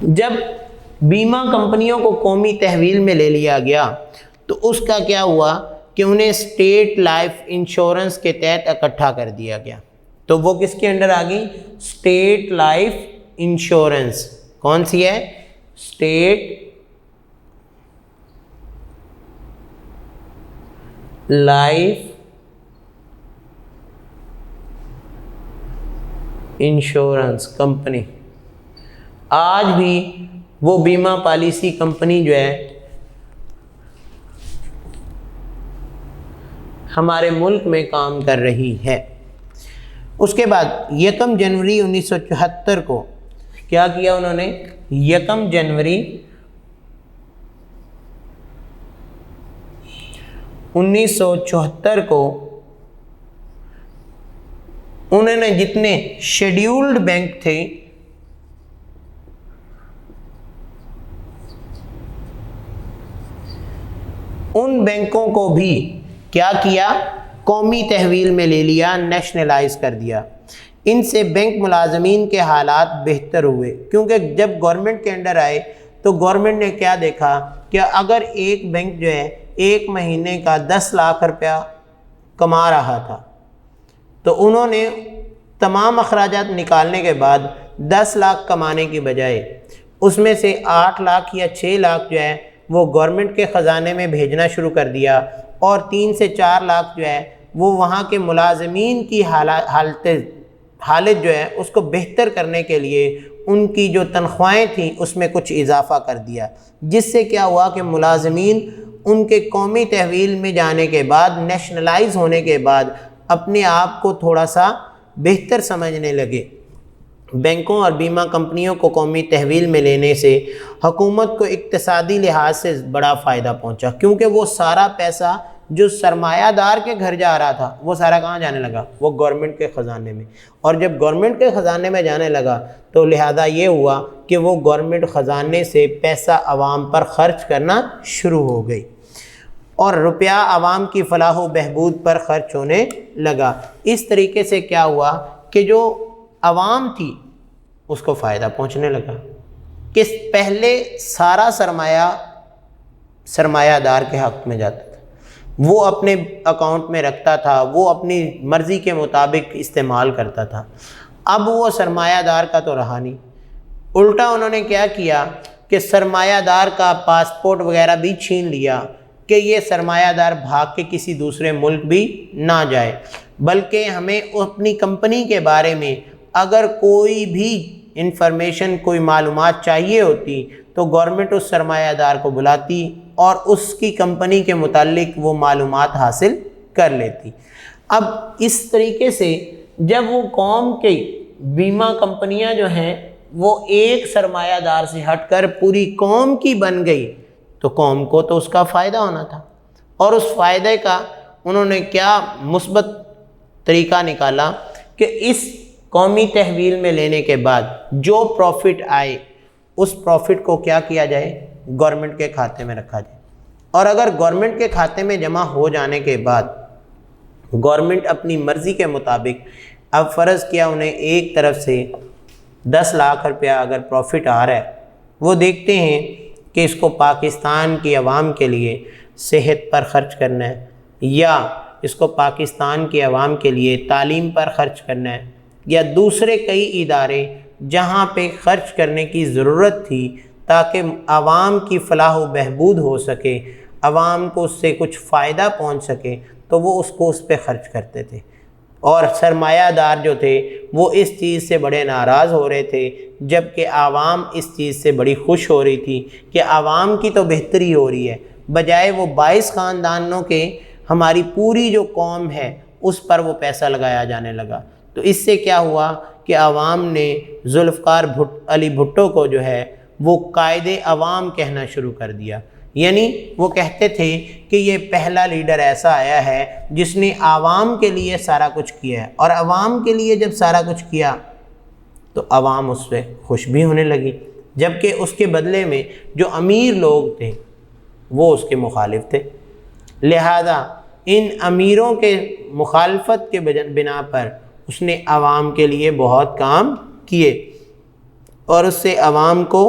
[SPEAKER 2] جب بیمہ کمپنیوں کو قومی تحویل میں لے لیا گیا تو اس کا کیا ہوا کہ انہیں اسٹیٹ لائف انشورنس کے تحت اکٹھا کر دیا گیا. تو وہ کس کے انڈر آ گئی؟ State life insurance. کون سی ہے؟ State life insurance company. آج بھی وہ بیمہ پالیسی کمپنی جو ہے ہمارے ملک میں کام کر رہی ہے. اس کے بعد 1 جنوری 1974 کو کیا کیا انہوں نے؟ 1 جنوری 1974 کو انہوں نے جتنے شیڈیولڈ بینک تھے ان بینکوں کو بھی کیا کیا؟ قومی تحویل میں لے لیا، نیشنلائز کر دیا. ان سے بینک ملازمین کے حالات بہتر ہوئے، کیونکہ جب گورنمنٹ کے انڈر آئے تو گورنمنٹ نے کیا دیکھا کہ اگر ایک بینک جو ہے ایک مہینے کا 10 لاکھ روپیہ کما رہا تھا تو انہوں نے تمام اخراجات نکالنے کے بعد 10 لاکھ کمانے کی بجائے اس میں سے 8 لاکھ یا 6 لاکھ جو ہے وہ گورنمنٹ کے خزانے میں بھیجنا شروع کر دیا، اور 3 سے 4 لاکھ جو ہے وہ وہاں کے ملازمین کی حالت جو ہے اس کو بہتر کرنے کے لیے ان کی جو تنخواہیں تھیں اس میں کچھ اضافہ کر دیا، جس سے کیا ہوا کہ ملازمین ان کے قومی تحویل میں جانے کے بعد، نیشنلائز ہونے کے بعد اپنے آپ کو تھوڑا سا بہتر سمجھنے لگے. بینکوں اور بیمہ کمپنیوں کو قومی تحویل میں لینے سے حکومت کو اقتصادی لحاظ سے بڑا فائدہ پہنچا، کیونکہ وہ سارا پیسہ جو سرمایہ دار کے گھر جا رہا تھا وہ سارا کہاں جانے لگا؟ وہ گورنمنٹ کے خزانے میں. اور جب گورنمنٹ کے خزانے میں جانے لگا تو لہذا یہ ہوا کہ وہ گورنمنٹ خزانے سے پیسہ عوام پر خرچ کرنا شروع ہو گئی اور روپیہ عوام کی فلاح و بہبود پر خرچ ہونے لگا. اس طریقے سے کیا ہوا کہ جو عوام تھی اس کو فائدہ پہنچنے لگا کہ پہلے سارا سرمایہ دار کے حق میں جاتا تھا، وہ اپنے اکاؤنٹ میں رکھتا تھا، وہ اپنی مرضی کے مطابق استعمال کرتا تھا. اب وہ سرمایہ دار کا تو رہا نہیں، الٹا انہوں نے کیا کیا کہ سرمایہ دار کا پاسپورٹ وغیرہ بھی چھین لیا کہ یہ سرمایہ دار بھاگ کے کسی دوسرے ملک بھی نہ جائے، بلکہ ہمیں اپنی کمپنی کے بارے میں اگر کوئی بھی انفارمیشن، کوئی معلومات چاہیے ہوتی تو گورنمنٹ اس سرمایہ دار کو بلاتی اور اس کی کمپنی کے متعلق وہ معلومات حاصل کر لیتی. اب اس طریقے سے جب وہ قوم کی بیمہ کمپنیاں جو ہیں وہ ایک سرمایہ دار سے ہٹ کر پوری قوم کی بن گئی تو قوم کو تو اس کا فائدہ ہونا تھا، اور اس فائدے کا انہوں نے کیا مثبت طریقہ نکالا کہ اس قومی تحویل میں لینے کے بعد جو پروفٹ آئے اس پروفٹ کو کیا کیا جائے؟ گورنمنٹ کے کھاتے میں رکھا جائے. اور اگر گورنمنٹ کے کھاتے میں جمع ہو جانے کے بعد گورنمنٹ اپنی مرضی کے مطابق، اب فرض کیا انہیں ایک طرف سے 10 لاکھ روپیہ اگر پروفٹ آ رہا ہے، وہ دیکھتے ہیں کہ اس کو پاکستان کی عوام کے لیے صحت پر خرچ کرنا ہے، یا اس کو پاکستان کی عوام کے لیے تعلیم پر خرچ کرنا ہے، یا دوسرے کئی ادارے جہاں پہ خرچ کرنے کی ضرورت تھی تاکہ عوام کی فلاح و بہبود ہو سکے، عوام کو اس سے کچھ فائدہ پہنچ سکے، تو وہ اس کو اس پہ خرچ کرتے تھے. اور سرمایہ دار جو تھے وہ اس چیز سے بڑے ناراض ہو رہے تھے، جبکہ عوام اس چیز سے بڑی خوش ہو رہی تھی کہ عوام کی تو بہتری ہو رہی ہے، بجائے وہ 22 خاندانوں کے ہماری پوری جو قوم ہے اس پر وہ پیسہ لگایا جانے لگا. تو اس سے کیا ہوا کہ عوام نے ذوالفقار علی بھٹو کو جو ہے وہ قائد عوام کہنا شروع کر دیا. یعنی وہ کہتے تھے کہ یہ پہلا لیڈر ایسا آیا ہے جس نے عوام کے لیے سارا کچھ کیا ہے، اور عوام کے لیے جب سارا کچھ کیا تو عوام اس سے خوش بھی ہونے لگی، جبکہ اس کے بدلے میں جو امیر لوگ تھے وہ اس کے مخالف تھے. لہذا ان امیروں کے مخالفت کے بنا پر اس نے عوام کے لیے بہت کام کیے اور اس سے عوام کو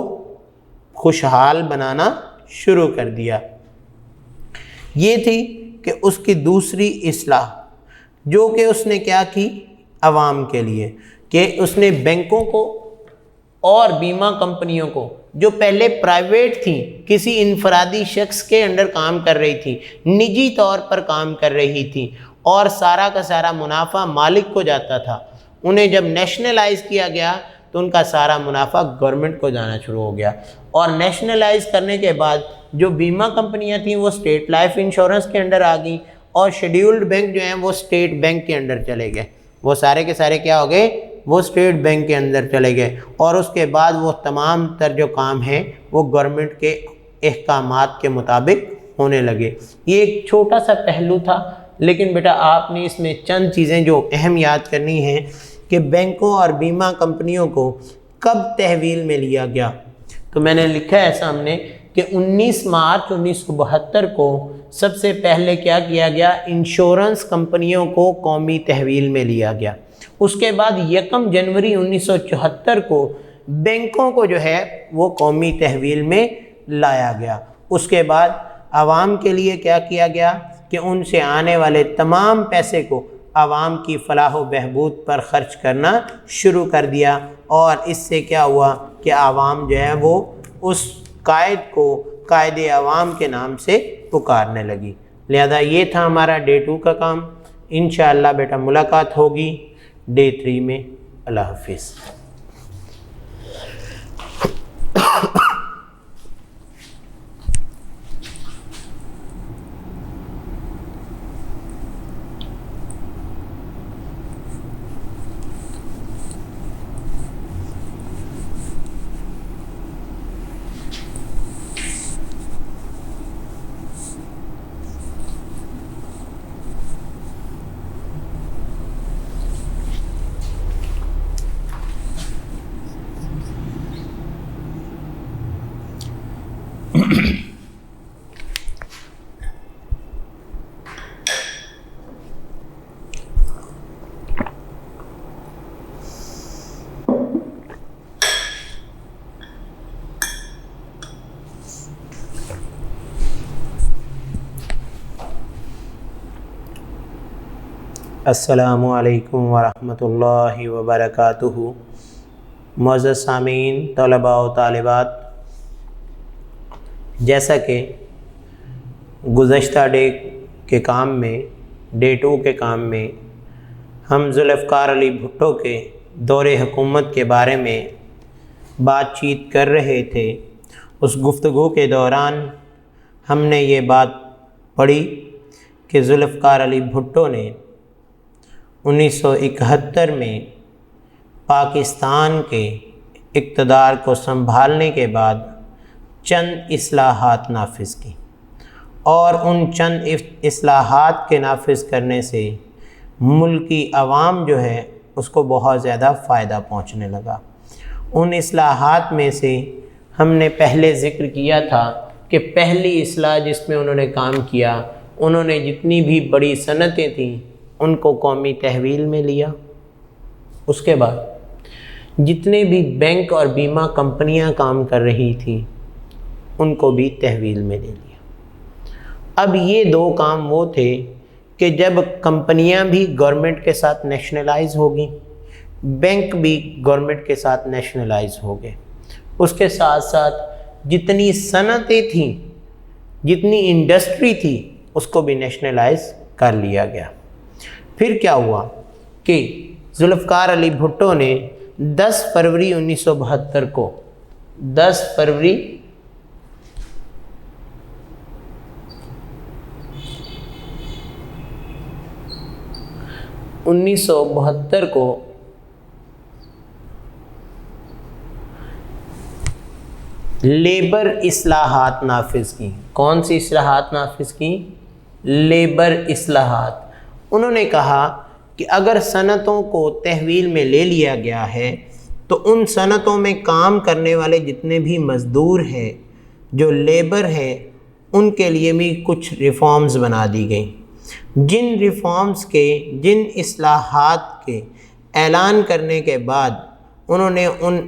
[SPEAKER 2] خوشحال بنانا شروع کر دیا۔ یہ تھی کہ اس کی دوسری اصلاح، جو کہ اس نے کیا کی عوام کے لیے، کہ اس نے بینکوں کو اور بیمہ کمپنیوں کو جو پہلے پرائیویٹ تھیں، کسی انفرادی شخص کے انڈر کام کر رہی تھی، نجی طور پر کام کر رہی تھی اور سارا کا سارا منافع مالک کو جاتا تھا، انہیں جب نیشنلائز کیا گیا تو ان کا سارا منافع گورنمنٹ کو جانا شروع ہو گیا۔ اور نیشنلائز کرنے کے بعد جو بیمہ کمپنیاں تھیں وہ اسٹیٹ لائف انشورنس کے انڈر آ گئیں، اور شیڈیولڈ بینک جو ہیں وہ اسٹیٹ بینک کے انڈر چلے گئے، وہ سارے کے سارے کیا ہو گئے، وہ اسٹیٹ بینک کے اندر چلے گئے، اور اس کے بعد وہ تمام تر جو کام ہیں وہ گورنمنٹ کے احکامات کے مطابق ہونے لگے۔ یہ ایک چھوٹا سا پہلو تھا، لیکن بیٹا آپ نے اس میں چند چیزیں جو اہم یاد کرنی ہیں کہ بینکوں اور بیمہ کمپنیوں کو کب تحویل میں لیا گیا۔ تو میں نے لکھا ہے سامنے کہ 19 مارچ 1972 کو سب سے پہلے کیا کیا گیا، انشورنس کمپنیوں کو قومی تحویل میں لیا گیا۔ اس کے بعد 1 جنوری 1974 کو بینکوں کو جو ہے وہ قومی تحویل میں لایا گیا۔ اس کے بعد عوام کے لیے کیا کیا گیا کہ ان سے آنے والے تمام پیسے کو عوام کی فلاح و بہبود پر خرچ کرنا شروع کر دیا، اور اس سے کیا ہوا کہ عوام جو ہے وہ اس قائد کو قائد عوام کے نام سے پکارنے لگی۔ لہذا یہ تھا ہمارا ڈے 2 کا کام۔ انشاءاللہ بیٹا ملاقات ہوگی ڈے 3 میں۔ اللہ حافظ۔ السلام علیکم ورحمۃ اللہ وبرکاتہ۔ معزز سامعین، طلباء و طالبات، جیسا کہ گزشتہ ڈے کے کام میں، ڈے 2 کے کام میں ہم ذوالفقار علی بھٹو کے دور حکومت کے بارے میں بات چیت کر رہے تھے، اس گفتگو کے دوران ہم نے یہ بات پڑھی کہ ذوالفقار علی بھٹو نے 1971 میں پاکستان کے اقتدار کو سنبھالنے کے بعد چند اصلاحات نافذ کی، اور ان چند اصلاحات کے نافذ کرنے سے ملکی عوام جو ہے اس کو بہت زیادہ فائدہ پہنچنے لگا۔ ان اصلاحات میں سے ہم نے پہلے ذکر کیا تھا کہ پہلی اصلاح جس میں انہوں نے کام کیا، انہوں نے جتنی بھی بڑی صنعتیں تھیں ان کو قومی تحویل میں لیا۔ اس کے بعد جتنے بھی بینک اور بیمہ کمپنیاں کام کر رہی تھیں ان کو بھی تحویل میں لے لیا۔ اب یہ 2 کام وہ تھے کہ جب کمپنیاں بھی گورنمنٹ کے ساتھ نیشنلائز ہوگی، بینک بھی گورنمنٹ کے ساتھ نیشنلائز ہو گئے، اس کے ساتھ ساتھ جتنی صنعتیں تھیں، جتنی انڈسٹری تھی، اس کو بھی نیشنلائز کر لیا گیا۔ پھر کیا ہوا کہ ذوالفقار علی بھٹو نے 10 فروری 1972 کو 10 فروری 1972 کو لیبر اصلاحات نافذ کی۔ کون سی اصلاحات نافذ کی؟ لیبر اصلاحات۔ انہوں نے کہا کہ اگر صنعتوں کو تحویل میں لے لیا گیا ہے تو ان صنعتوں میں کام کرنے والے جتنے بھی مزدور ہیں، جو لیبر ہے، ان کے لیے بھی کچھ ریفارمز بنا دی گئیں۔ جن ریفارمز کے، جن اصلاحات کے اعلان کرنے کے بعد انہوں نے ان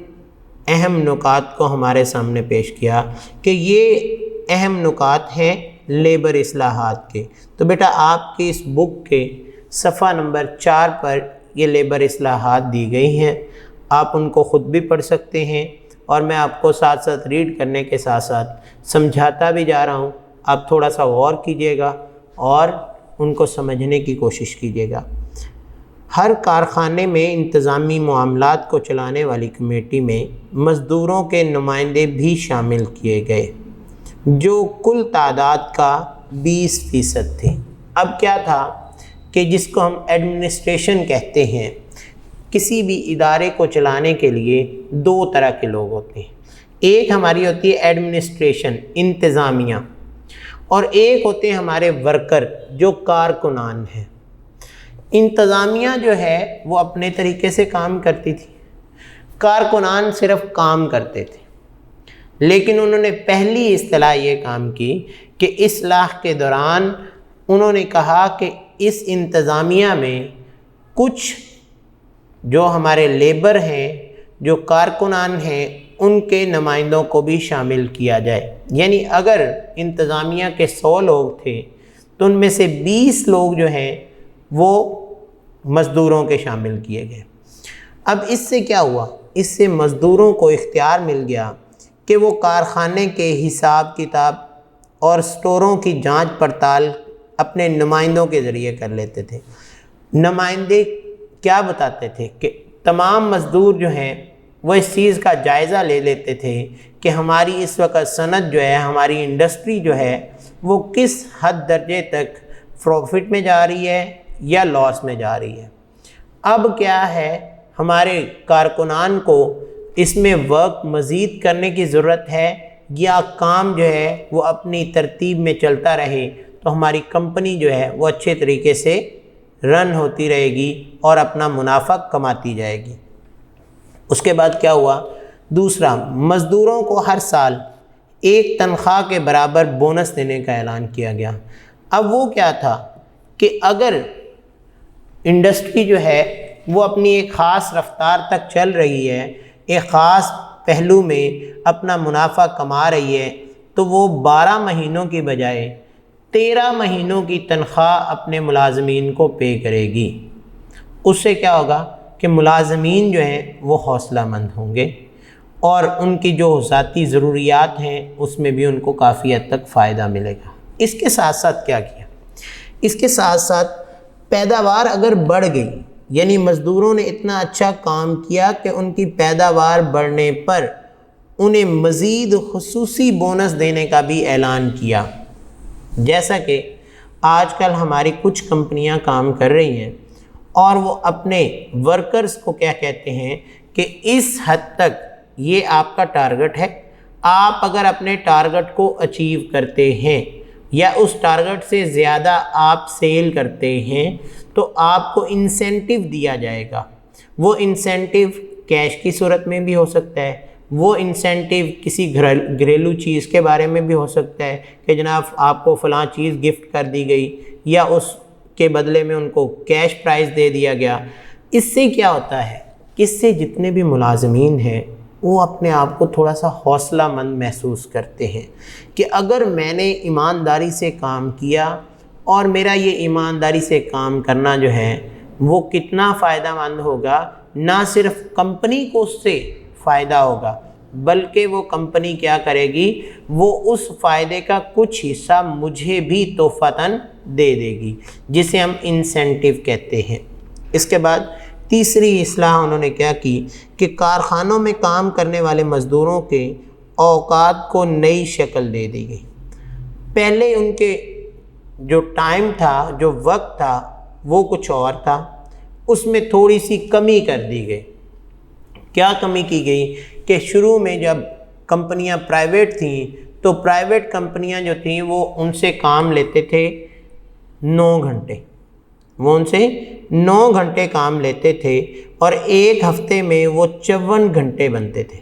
[SPEAKER 2] اہم نکات کو ہمارے سامنے پیش کیا کہ یہ اہم نکات ہیں لیبر اصلاحات کے۔ تو بیٹا آپ کی اس بک کے صفحہ نمبر 4 پر یہ لیبر اصلاحات دی گئی ہیں، آپ ان کو خود بھی پڑھ سکتے ہیں، اور میں آپ کو ساتھ ساتھ ریڈ کرنے کے ساتھ ساتھ سمجھاتا بھی جا رہا ہوں، آپ تھوڑا سا غور کیجئے گا اور ان کو سمجھنے کی کوشش کیجئے گا۔ ہر کارخانے میں انتظامی معاملات کو چلانے والی کمیٹی میں مزدوروں کے نمائندے بھی شامل کیے گئے، جو کل تعداد کا 20% تھے۔ اب کیا تھا کہ جس کو ہم ایڈمنسٹریشن کہتے ہیں، کسی بھی ادارے کو چلانے کے لیے 2 طرح کے لوگ ہوتے ہیں۔ ایک ہماری ہوتی ہے ایڈمنسٹریشن، انتظامیہ، اور ایک ہوتے ہیں ہمارے ورکر جو کارکنان ہیں۔ انتظامیہ جو ہے وہ اپنے طریقے سے کام کرتی تھی، کارکنان صرف کام کرتے تھے، لیکن انہوں نے پہلی اصطلاح یہ کام کی کہ اصلاح کے دوران انہوں نے کہا کہ اس انتظامیہ میں کچھ جو ہمارے لیبر ہیں، جو کارکنان ہیں، ان کے نمائندوں کو بھی شامل کیا جائے۔ یعنی اگر انتظامیہ کے 100 لوگ تھے تو ان میں سے 20 لوگ جو ہیں وہ مزدوروں کے شامل کیے گئے۔ اب اس سے کیا ہوا؟ اس سے مزدوروں کو اختیار مل گیا کہ وہ کارخانے کے حساب کتاب اور سٹوروں کی جانچ پڑتال اپنے نمائندوں کے ذریعے کر لیتے تھے۔ نمائندے کیا بتاتے تھے کہ تمام مزدور جو ہیں وہ اس چیز کا جائزہ لے لیتے تھے کہ ہماری اس وقت صنعت جو ہے، ہماری انڈسٹری جو ہے، وہ کس حد درجے تک پروفٹ میں جا رہی ہے یا لاس میں جا رہی ہے۔ اب کیا ہے، ہمارے کارکنان کو اس میں ورک مزید کرنے کی ضرورت ہے یا کام جو ہے وہ اپنی ترتیب میں چلتا رہے تو ہماری کمپنی جو ہے وہ اچھے طریقے سے رن ہوتی رہے گی اور اپنا منافع کماتی جائے گی۔ اس کے بعد کیا ہوا؟ دوسرا، مزدوروں کو ہر سال 1 تنخواہ کے برابر بونس دینے کا اعلان کیا گیا۔ اب وہ کیا تھا کہ اگر انڈسٹری جو ہے وہ اپنی ایک خاص رفتار تک چل رہی ہے، ایک خاص پہلو میں اپنا منافع کما رہی ہے، تو وہ 12 مہینوں کی بجائے 13 مہینوں کی تنخواہ اپنے ملازمین کو پے کرے گی۔ اس سے کیا ہوگا کہ ملازمین جو ہیں وہ حوصلہ مند ہوں گے اور ان کی جو ذاتی ضروریات ہیں اس میں بھی ان کو کافی حد تک فائدہ ملے گا۔ اس کے ساتھ ساتھ کیا کیا؟ اس کے ساتھ ساتھ پیداوار اگر بڑھ گئی، یعنی مزدوروں نے اتنا اچھا کام کیا کہ ان کی پیداوار بڑھنے پر انہیں مزید خصوصی بونس دینے کا بھی اعلان کیا۔ جیسا کہ آج کل ہماری کچھ کمپنیاں کام کر رہی ہیں اور وہ اپنے ورکرز کو کیا کہتے ہیں کہ اس حد تک یہ آپ کا ٹارگٹ ہے، آپ اگر اپنے ٹارگٹ کو اچیو کرتے ہیں یا اس ٹارگٹ سے زیادہ آپ سیل کرتے ہیں تو آپ کو انسینٹیو دیا جائے گا۔ وہ انسینٹیو کیش کی صورت میں بھی ہو سکتا ہے، وہ انسینٹیو کسی گھریلو چیز کے بارے میں بھی ہو سکتا ہے کہ جناب آپ کو فلاں چیز گفٹ کر دی گئی یا اس کے بدلے میں ان کو کیش پرائز دے دیا گیا۔ اس سے کیا ہوتا ہے؟ اس سے جتنے بھی ملازمین ہیں وہ اپنے آپ کو تھوڑا سا حوصلہ مند محسوس کرتے ہیں کہ اگر میں نے ایمانداری سے کام کیا اور میرا یہ ایمانداری سے کام کرنا جو ہے وہ کتنا فائدہ مند ہوگا، نہ صرف کمپنی کو اس سے فائدہ ہوگا بلکہ وہ کمپنی کیا کرے گی، وہ اس فائدے کا کچھ حصہ مجھے بھی تحفتاً دے دے گی، جسے ہم انسینٹیو کہتے ہیں۔ اس کے بعد تیسری اصلاح انہوں نے کیا کی کہ کارخانوں میں کام کرنے والے مزدوروں کے اوقات کو نئی شکل دے دی گئی۔ پہلے ان کے جو ٹائم تھا، جو وقت تھا، وہ کچھ اور تھا، اس میں تھوڑی سی کمی کر دی گئی۔ کیا کمی کی گئی کہ شروع میں جب کمپنیاں پرائیویٹ تھیں تو پرائیویٹ کمپنیاں جو تھیں وہ ان سے کام لیتے تھے 9 گھنٹے، وہ ان سے 9 گھنٹے کام لیتے تھے اور ایک ہفتے میں وہ 54 گھنٹے بنتے تھے۔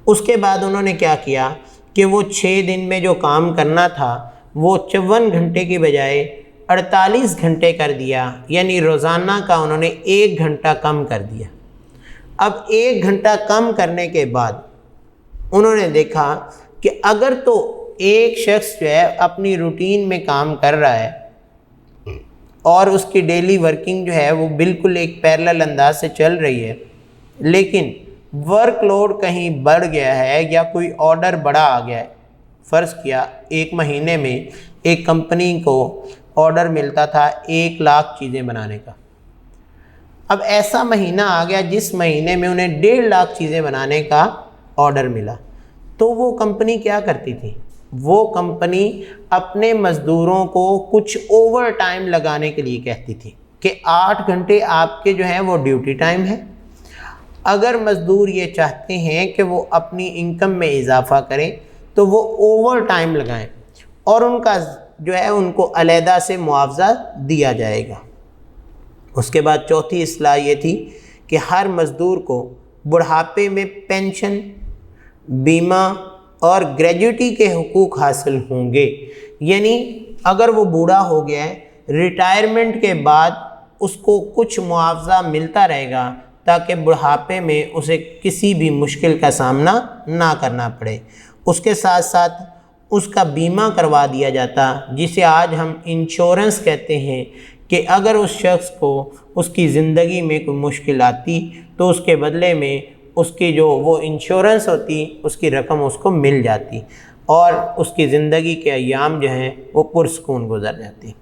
[SPEAKER 2] اس کے بعد انہوں نے کیا کیا کہ وہ 6 دن میں جو کام کرنا تھا وہ 54 گھنٹے کی بجائے 48 گھنٹے کر دیا، یعنی روزانہ کا انہوں نے 1 گھنٹہ کم کر دیا۔ اب 1 گھنٹہ کم کرنے کے بعد انہوں نے دیکھا کہ اگر تو ایک شخص جو ہے اپنی روٹین میں کام کر رہا ہے اور اس کی ڈیلی ورکنگ جو ہے وہ بالکل ایک پیرلل انداز سے چل رہی ہے، لیکن ورک لوڈ کہیں بڑھ گیا ہے یا کوئی آرڈر بڑا آ گیا ہے. فرض کیا 1 مہینے میں ایک کمپنی کو آرڈر ملتا تھا 1 لاکھ چیزیں بنانے کا. اب ایسا مہینہ آ گیا جس مہینے میں انہیں 1.5 لاکھ چیزیں بنانے کا آرڈر ملا. تو وہ کمپنی کیا کرتی تھی؟ وہ کمپنی اپنے مزدوروں کو کچھ اوور ٹائم لگانے کے لیے کہتی تھی کہ 8 گھنٹے آپ کے جو ہیں وہ ڈیوٹی ٹائم ہے. اگر مزدور یہ چاہتے ہیں کہ وہ اپنی انکم میں اضافہ کریں تو وہ اوور ٹائم لگائیں اور ان کا جو ہے ان کو علیحدہ سے معاوضہ دیا جائے گا. اس کے بعد چوتھی اصلاح یہ تھی کہ ہر مزدور کو بڑھاپے میں پینشن، بیمہ اور گریجویٹی کے حقوق حاصل ہوں گے. یعنی اگر وہ بوڑھا ہو گیا ہے، ریٹائرمنٹ کے بعد اس کو کچھ معاوضہ ملتا رہے گا تاکہ بڑھاپے میں اسے کسی بھی مشکل کا سامنا نہ کرنا پڑے. اس کے ساتھ ساتھ اس کا بیمہ کروا دیا جاتا، جسے آج ہم انشورنس کہتے ہیں، کہ اگر اس شخص کو اس کی زندگی میں کوئی مشکل آتی تو اس کے بدلے میں اس کی جو وہ انشورنس ہوتی اس کی رقم اس کو مل جاتی اور اس کی زندگی کے ایام جو ہیں وہ پرسکون گزر جاتی.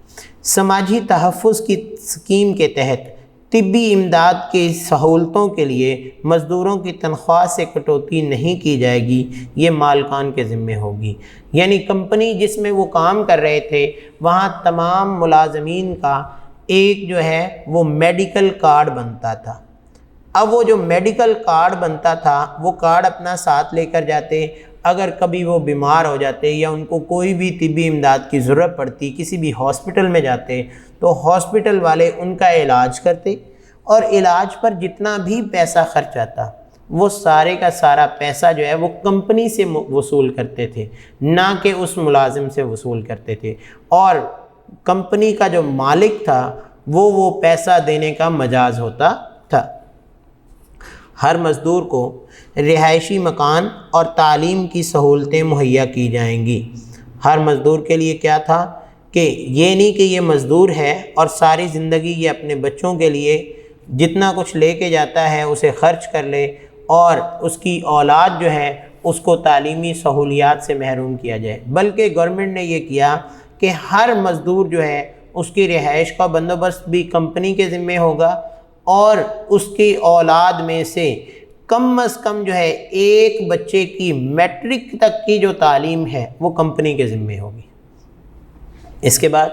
[SPEAKER 2] سماجی تحفظ کی اسکیم کے تحت طبی امداد کی سہولتوں کے لیے مزدوروں کی تنخواہ سے کٹوتی نہیں کی جائے گی، یہ مالکان کے ذمہ ہوگی. یعنی کمپنی جس میں وہ کام کر رہے تھے وہاں تمام ملازمین کا ایک جو ہے وہ میڈیکل کارڈ بنتا تھا. اب وہ جو میڈیکل کارڈ بنتا تھا وہ کارڈ اپنا ساتھ لے کر جاتے. اگر کبھی وہ بیمار ہو جاتے یا ان کو کوئی بھی طبی امداد کی ضرورت پڑتی، کسی بھی ہاسپٹل میں جاتے تو ہاسپٹل والے ان کا علاج کرتے اور علاج پر جتنا بھی پیسہ خرچ آتا وہ سارے کا سارا پیسہ جو ہے وہ کمپنی سے وصول کرتے تھے، نہ کہ اس ملازم سے وصول کرتے تھے. اور کمپنی کا جو مالک تھا وہ پیسہ دینے کا مجاز ہوتا تھا. ہر مزدور کو رہائشی مکان اور تعلیم کی سہولتیں مہیا کی جائیں گی. ہر مزدور کے لیے کیا تھا کہ یہ نہیں کہ یہ مزدور ہے اور ساری زندگی یہ اپنے بچوں کے لیے جتنا کچھ لے کے جاتا ہے اسے خرچ کر لے اور اس کی اولاد جو ہے اس کو تعلیمی سہولیات سے محروم کیا جائے، بلکہ گورنمنٹ نے یہ کیا کہ ہر مزدور جو ہے اس کی رہائش کا بندوبست بھی کمپنی کے ذمہ ہوگا اور اس کی اولاد میں سے کم از کم جو ہے ایک بچے کی میٹرک تک کی جو تعلیم ہے وہ کمپنی کے ذمہ ہوگی. اس کے بعد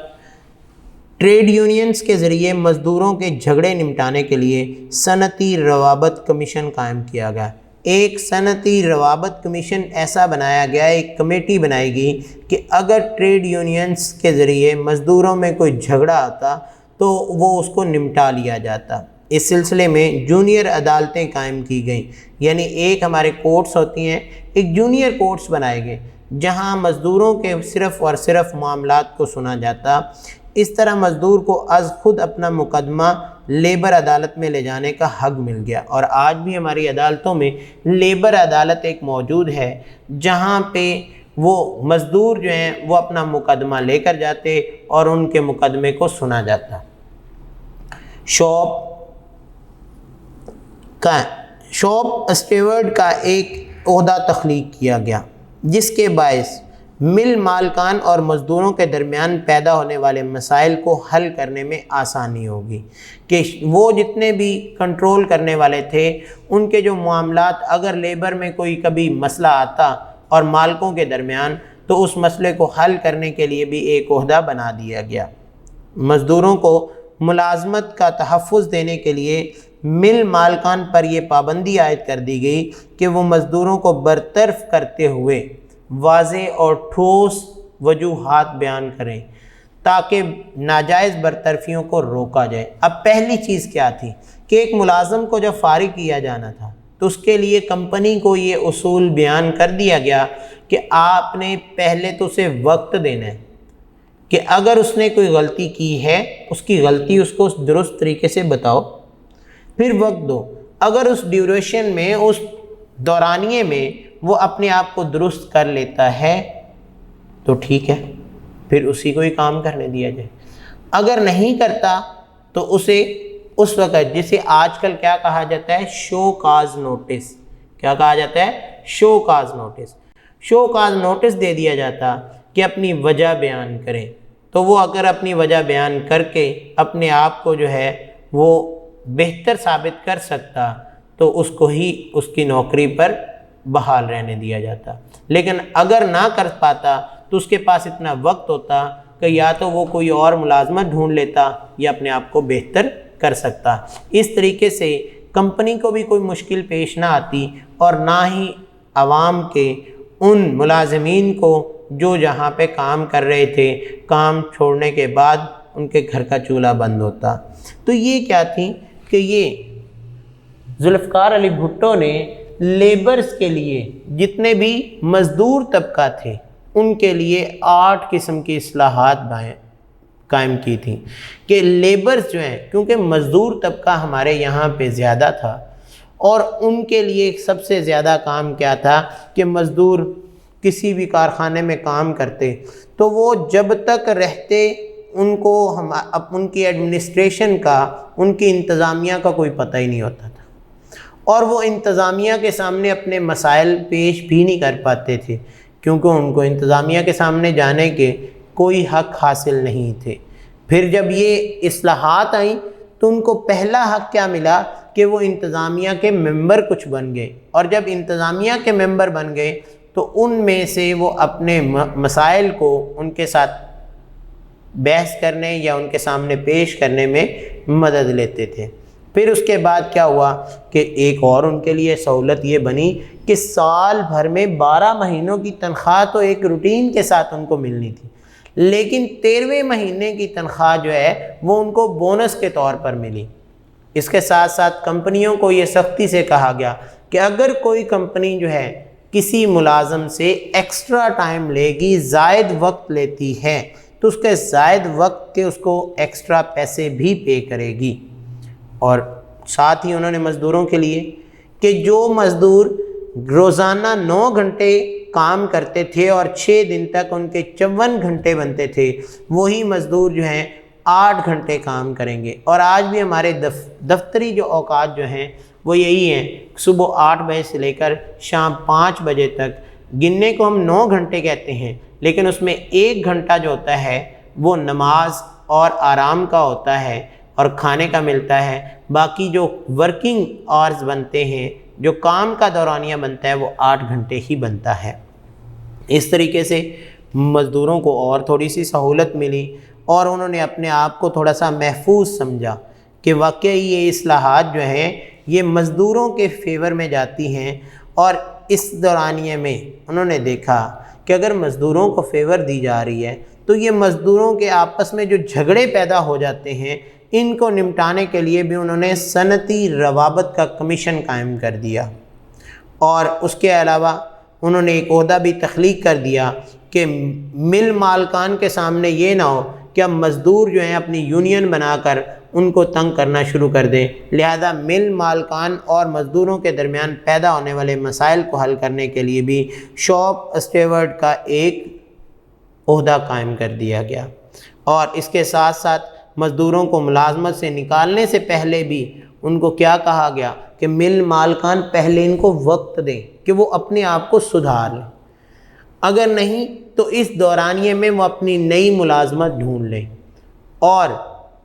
[SPEAKER 2] ٹریڈ یونینز کے ذریعے مزدوروں کے جھگڑے نمٹانے کے لیے صنعتی روابط کمیشن قائم کیا گیا. ایک صنعتی روابط کمیشن ایسا بنایا گیا، ایک کمیٹی بنائی گئی کہ اگر ٹریڈ یونینز کے ذریعے مزدوروں میں کوئی جھگڑا آتا تو وہ اس کو نمٹا لیا جاتا. اس سلسلے میں جونیئر عدالتیں قائم کی گئیں. یعنی ایک ہمارے کورٹس ہوتی ہیں، ایک جونیئر کورٹس بنائے گئے جہاں مزدوروں کے صرف اور صرف معاملات کو سنا جاتا. اس طرح مزدور کو از خود اپنا مقدمہ لیبر عدالت میں لے جانے کا حق مل گیا. اور آج بھی ہماری عدالتوں میں لیبر عدالت ایک موجود ہے جہاں پہ وہ مزدور جو ہیں وہ اپنا مقدمہ لے کر جاتے اور ان کے مقدمے کو سنا جاتا. شاپ اسٹیورڈ کا ایک عہدہ تخلیق کیا گیا جس کے باعث مل مالکان اور مزدوروں کے درمیان پیدا ہونے والے مسائل کو حل کرنے میں آسانی ہوگی. کہ وہ جتنے بھی کنٹرول کرنے والے تھے ان کے جو معاملات اگر لیبر میں کوئی کبھی مسئلہ آتا اور مالکوں کے درمیان تو اس مسئلے کو حل کرنے کے لیے بھی ایک عہدہ بنا دیا گیا. مزدوروں کو ملازمت کا تحفظ دینے کے لیے مل مالکان پر یہ پابندی عائد کر دی گئی کہ وہ مزدوروں کو برطرف کرتے ہوئے واضح اور ٹھوس وجوہات بیان کریں تاکہ ناجائز برطرفیوں کو روکا جائے. اب پہلی چیز کیا تھی کہ ایک ملازم کو جب فارغ کیا جانا تھا تو اس کے لیے کمپنی کو یہ اصول بیان کر دیا گیا کہ آپ نے پہلے تو اسے وقت دینا ہے کہ اگر اس نے کوئی غلطی کی ہے اس کی غلطی اس کو درست طریقے سے بتاؤ، پھر وقت دو. اگر اس ڈیوریشن میں، اس دورانیے میں وہ اپنے آپ کو درست کر لیتا ہے تو ٹھیک ہے، پھر اسی کو ہی کام کرنے دیا جائے۔ اگر نہیں کرتا تو اسے اس وقت، جسے آج کل کیا کہا جاتا ہے، شو کاز نوٹس، کیا کہا جاتا ہے، show cause notice, show cause notice دے دیا جاتا کہ اپنی وجہ بیان کریں۔ تو وہ اگر اپنی وجہ بیان کر کے اپنے آپ کو جو ہے وہ بہتر ثابت کر سکتا تو اس کو ہی اس کی نوکری پر بحال رہنے دیا جاتا، لیکن اگر نہ کر پاتا تو اس کے پاس اتنا وقت ہوتا کہ یا تو وہ کوئی اور ملازمت ڈھونڈ لیتا یا اپنے آپ کو بہتر کر سکتا۔ اس طریقے سے کمپنی کو بھی کوئی مشکل پیش نہ آتی اور نہ ہی عوام کے ان ملازمین کو جو جہاں پہ کام کر رہے تھے، کام چھوڑنے کے بعد ان کے گھر کا چولہا بند ہوتا۔ تو یہ کیا تھی کہ یہ ذوالفقار علی بھٹو نے لیبرز کے لیے، جتنے بھی مزدور طبقہ تھے ان کے لیے 8 قسم کی اصلاحات قائم کی تھیں کہ لیبرز جو ہیں، کیونکہ مزدور طبقہ ہمارے یہاں پہ زیادہ تھا اور ان کے لیے سب سے زیادہ کام کیا تھا کہ مزدور کسی بھی کارخانے میں کام کرتے تو وہ جب تک رہتے ان کو ان کی ایڈمنسٹریشن کا، ان کی انتظامیہ کا کوئی پتہ ہی نہیں ہوتا تھا، اور وہ انتظامیہ کے سامنے اپنے مسائل پیش بھی نہیں کر پاتے تھے کیونکہ ان کو انتظامیہ کے سامنے جانے کے کوئی حق حاصل نہیں تھے۔ پھر جب یہ اصلاحات آئیں تو ان کو پہلا حق کیا ملا کہ وہ انتظامیہ کے ممبر کچھ بن گئے، اور جب انتظامیہ کے ممبر بن گئے تو ان میں سے وہ اپنے مسائل کو ان کے ساتھ بحث کرنے یا ان کے سامنے پیش کرنے میں مدد لیتے تھے۔ پھر اس کے بعد کیا ہوا کہ ایک اور ان کے لیے سہولت یہ بنی کہ سال بھر میں 12 مہینوں کی تنخواہ تو ایک روٹین کے ساتھ ان کو ملنی تھی، لیکن 13ویں مہینے کی تنخواہ جو ہے وہ ان کو بونس کے طور پر ملی۔ اس کے ساتھ ساتھ کمپنیوں کو یہ سختی سے کہا گیا کہ اگر کوئی کمپنی جو ہے کسی ملازم سے ایکسٹرا ٹائم لے گی، زائد وقت لیتی ہے، تو اس کے زائد وقت کے اس کو ایکسٹرا پیسے بھی پے کرے گی۔ اور ساتھ ہی انہوں نے مزدوروں کے لیے کہ جو مزدور روزانہ 9 گھنٹے کام کرتے تھے اور 6 دن تک ان کے 54 گھنٹے بنتے تھے، وہی مزدور جو ہیں 8 گھنٹے کام کریں گے۔ اور آج بھی ہمارے دفتری جو اوقات جو ہیں وہ یہی ہیں، صبح 8 بجے سے لے کر شام 5 بجے تک۔ گننے کو ہم 9 گھنٹے کہتے ہیں، لیکن اس میں 1 گھنٹہ جو ہوتا ہے وہ نماز اور آرام کا ہوتا ہے اور کھانے کا ملتا ہے، باقی جو ورکنگ آورز بنتے ہیں، جو کام کا دورانیہ بنتا ہے، وہ 8 گھنٹے ہی بنتا ہے۔ اس طریقے سے مزدوروں کو اور تھوڑی سی سہولت ملی اور انہوں نے اپنے آپ کو تھوڑا سا محفوظ سمجھا کہ واقعی یہ اصلاحات جو ہیں یہ مزدوروں کے فیور میں جاتی ہیں۔ اور اس دورانیے میں انہوں نے دیکھا کہ اگر مزدوروں کو فیور دی جا رہی ہے تو یہ مزدوروں کے آپس میں جو جھگڑے پیدا ہو جاتے ہیں، ان کو نمٹانے کے لیے بھی انہوں نے صنعتی روابط کا کمیشن قائم کر دیا، اور اس کے علاوہ انہوں نے ایک عہدہ بھی تخلیق کر دیا کہ مل مالکان کے سامنے یہ نہ ہو کہ اب مزدور جو ہیں اپنی یونین بنا کر ان کو تنگ کرنا شروع کر دیں، لہذا مل مالکان اور مزدوروں کے درمیان پیدا ہونے والے مسائل کو حل کرنے کے لیے بھی شاپ اسٹیورڈ کا ایک عہدہ قائم کر دیا گیا۔ اور اس کے ساتھ ساتھ مزدوروں کو ملازمت سے نکالنے سے پہلے بھی ان کو کیا کہا گیا کہ مل مالکان پہلے ان کو وقت دیں کہ وہ اپنے آپ کو سدھار لیں، اگر نہیں تو اس دورانیے میں وہ اپنی نئی ملازمت ڈھونڈ لیں اور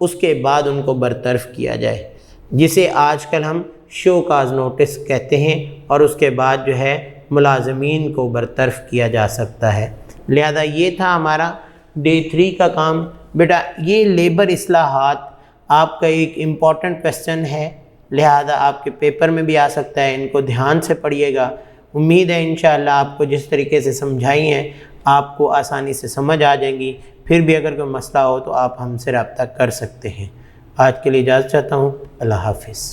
[SPEAKER 2] اس کے بعد ان کو برطرف کیا جائے، جسے آج کل ہم شو کاز نوٹس کہتے ہیں، اور اس کے بعد جو ہے ملازمین کو برطرف کیا جا سکتا ہے۔ لہذا یہ تھا ہمارا ڈے 3 کا کام۔ بیٹا یہ لیبر اصلاحات آپ کا ایک امپورٹنٹ کویسچن ہے، لہذا آپ کے پیپر میں بھی آ سکتا ہے، ان کو دھیان سے پڑھیے گا۔ امید ہے انشاءاللہ آپ کو جس طریقے سے سمجھائی ہیں آپ کو آسانی سے سمجھ آ جائیں گی۔ پھر بھی اگر کوئی مسئلہ ہو تو آپ ہم سے رابطہ کر سکتے ہیں۔ آج کے لیے اجازت چاہتا ہوں، اللہ حافظ۔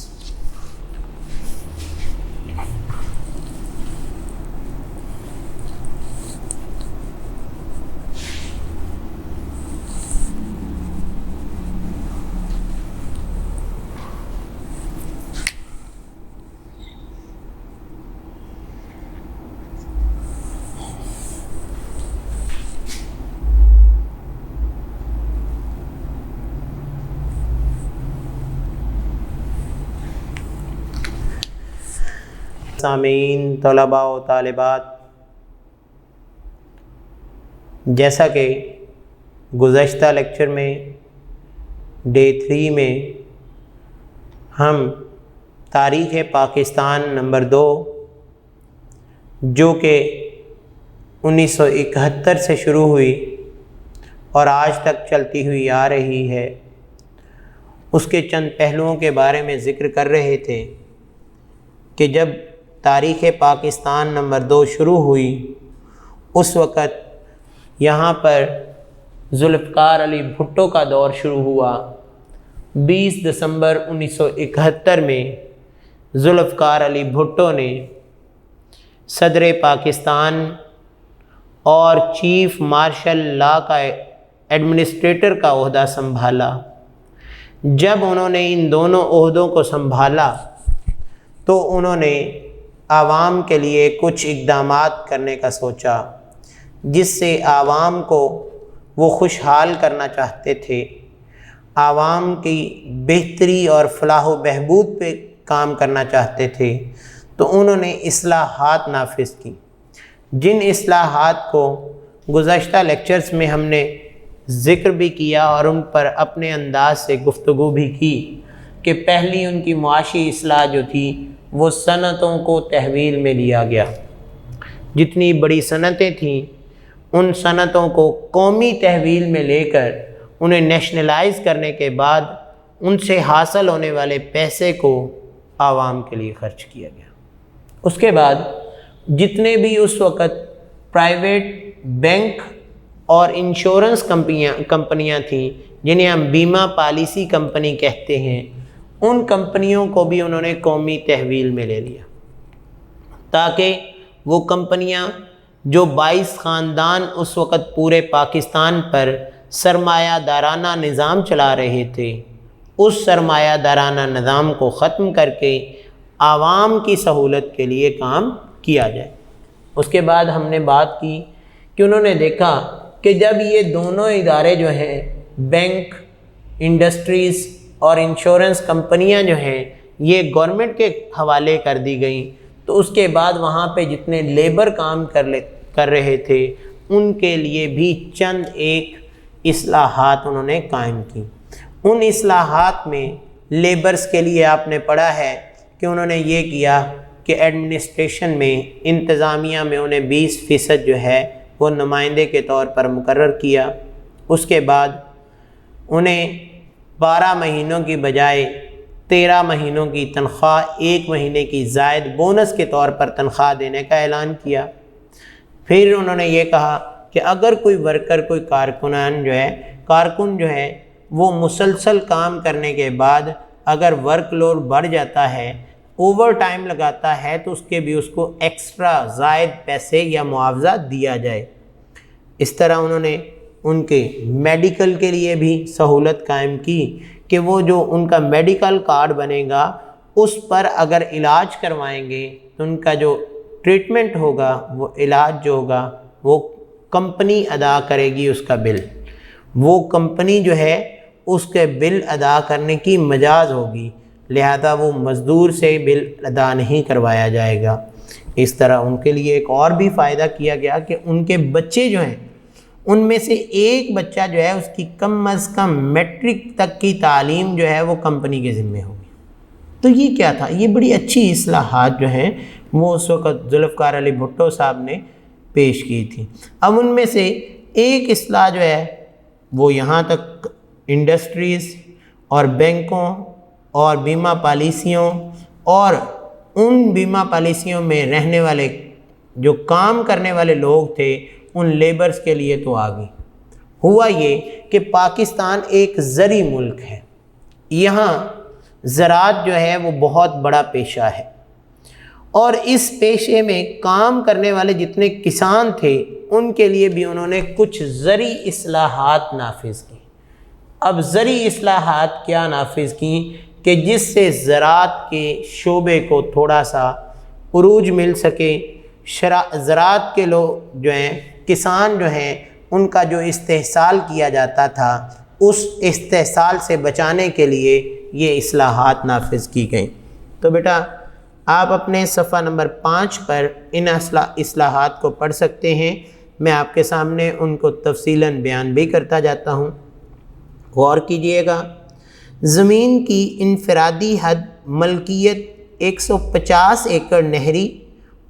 [SPEAKER 2] سامعین، طلباء و طالبات، جیسا کہ گزشتہ لیکچر میں ڈے 3 میں ہم تاریخ پاکستان نمبر 2 جو کہ 1971 سے شروع ہوئی اور آج تک چلتی ہوئی آ رہی ہے، اس کے چند پہلوؤں کے بارے میں ذکر کر رہے تھے کہ جب تاریخ پاکستان نمبر 2 شروع ہوئی اس وقت یہاں پر ذوالفقار علی بھٹو کا دور شروع ہوا۔ 20 دسمبر 1971 میں ذوالفقار علی بھٹو نے صدر پاکستان اور چیف مارشل لا کا ایڈمنسٹریٹر کا عہدہ سنبھالا۔ جب انہوں نے ان دونوں عہدوں کو سنبھالا تو انہوں نے عوام کے لیے کچھ اقدامات کرنے کا سوچا، جس سے عوام کو وہ خوشحال کرنا چاہتے تھے، عوام کی بہتری اور فلاح و بہبود پہ کام کرنا چاہتے تھے۔ تو انہوں نے اصلاحات نافذ کی، جن اصلاحات کو گزشتہ لیکچرز میں ہم نے ذکر بھی کیا اور ان پر اپنے انداز سے گفتگو بھی کی کہ پہلی ان کی معاشی اصلاح جو تھی وہ صنعتوں کو تحویل میں لیا گیا۔ جتنی بڑی صنعتیں تھیں ان صنعتوں کو قومی تحویل میں لے کر انہیں نیشنلائز کرنے کے بعد ان سے حاصل ہونے والے پیسے کو عوام کے لیے خرچ کیا گیا۔ اس کے بعد جتنے بھی اس وقت پرائیویٹ بینک اور انشورنس کمپنیاں تھیں، جنہیں ہم بیمہ پالیسی کمپنی کہتے ہیں، ان کمپنیوں کو بھی انہوں نے قومی تحویل میں لے لیا، تاکہ وہ کمپنیاں جو 22 خاندان اس وقت پورے پاکستان پر سرمایہ دارانہ نظام چلا رہے تھے، اس سرمایہ دارانہ نظام کو ختم کر کے عوام کی سہولت کے لیے کام کیا جائے۔ اس کے بعد ہم نے بات کی کہ انہوں نے دیکھا کہ جب یہ دونوں ادارے جو ہیں، بینک، انڈسٹریز اور انشورنس کمپنیاں جو ہیں، یہ گورنمنٹ کے حوالے کر دی گئیں، تو اس کے بعد وہاں پہ جتنے لیبر کام کر رہے تھے ان کے لیے بھی چند ایک اصلاحات انہوں نے قائم کی۔ ان اصلاحات میں لیبرز کے لیے آپ نے پڑھا ہے کہ انہوں نے یہ کیا کہ ایڈمنسٹریشن میں، انتظامیہ میں انہیں 20% جو ہے وہ نمائندے کے طور پر مقرر کیا۔ اس کے بعد انہیں 12 مہینوں کی بجائے 13 مہینوں کی تنخواہ 1 مہینے کی زائد بونس کے طور پر تنخواہ دینے کا اعلان کیا۔ پھر انہوں نے یہ کہا کہ اگر کوئی ورکر، کوئی کارکن جو ہے وہ مسلسل کام کرنے کے بعد اگر ورک لوڈ بڑھ جاتا ہے، اوور ٹائم لگاتا ہے، تو اس کے بھی اس کو ایکسٹرا زائد پیسے یا معاوضہ دیا جائے۔ اس طرح انہوں نے ان کے میڈیکل کے لیے بھی سہولت قائم کی کہ وہ جو ان کا میڈیکل کارڈ بنے گا اس پر اگر علاج کروائیں گے تو ان کا جو ٹریٹمنٹ ہوگا، وہ علاج جو ہوگا وہ کمپنی ادا کرے گی، اس کا بل، وہ کمپنی جو ہے اس کے بل ادا کرنے کی مجاز ہوگی، لہذا وہ مزدور سے بل ادا نہیں کروایا جائے گا۔ اس طرح ان کے لیے ایک اور بھی فائدہ کیا گیا کہ ان کے بچے جو ہیں ان میں سے ایک بچہ جو ہے اس کی کم از کم میٹرک تک کی تعلیم جو ہے وہ کمپنی کے ذمہ ہوگی۔ تو یہ کیا تھا؟ یہ بڑی اچھی اصلاحات جو ہیں وہ اس وقت ذوالفقار علی بھٹو صاحب نے پیش کی تھی۔ اب ان میں سے ایک اصلاح جو ہے وہ یہاں تک انڈسٹریز اور بینکوں اور بیمہ پالیسیوں اور ان بیمہ پالیسیوں میں رہنے والے جو کام کرنے والے لوگ تھے ان لیبرز کے لیے تو آ گئی۔ ہوا یہ کہ پاکستان ایک زرعی ملک ہے، یہاں زراعت جو ہے وہ بہت بڑا پیشہ ہے، اور اس پیشے میں کام کرنے والے جتنے کسان تھے ان کے لیے بھی انہوں نے کچھ زرعی اصلاحات نافذ کی۔ اب زرعی اصلاحات کیا نافذ کی کہ جس سے زراعت کے شعبے کو تھوڑا سا عروج مل سکے، زراعت کے لوگ جو ہیں، کسان جو ہیں، ان کا جو استحصال کیا جاتا تھا اس استحصال سے بچانے کے لیے یہ اصلاحات نافذ کی گئیں۔ تو بیٹا آپ اپنے صفحہ نمبر 5 پر ان اصلاحات کو پڑھ سکتے ہیں، میں آپ کے سامنے ان کو تفصیلاً بیان بھی کرتا جاتا ہوں، غور کیجئے گا۔ زمین کی انفرادی حد ملکیت 150 ایکڑ نہری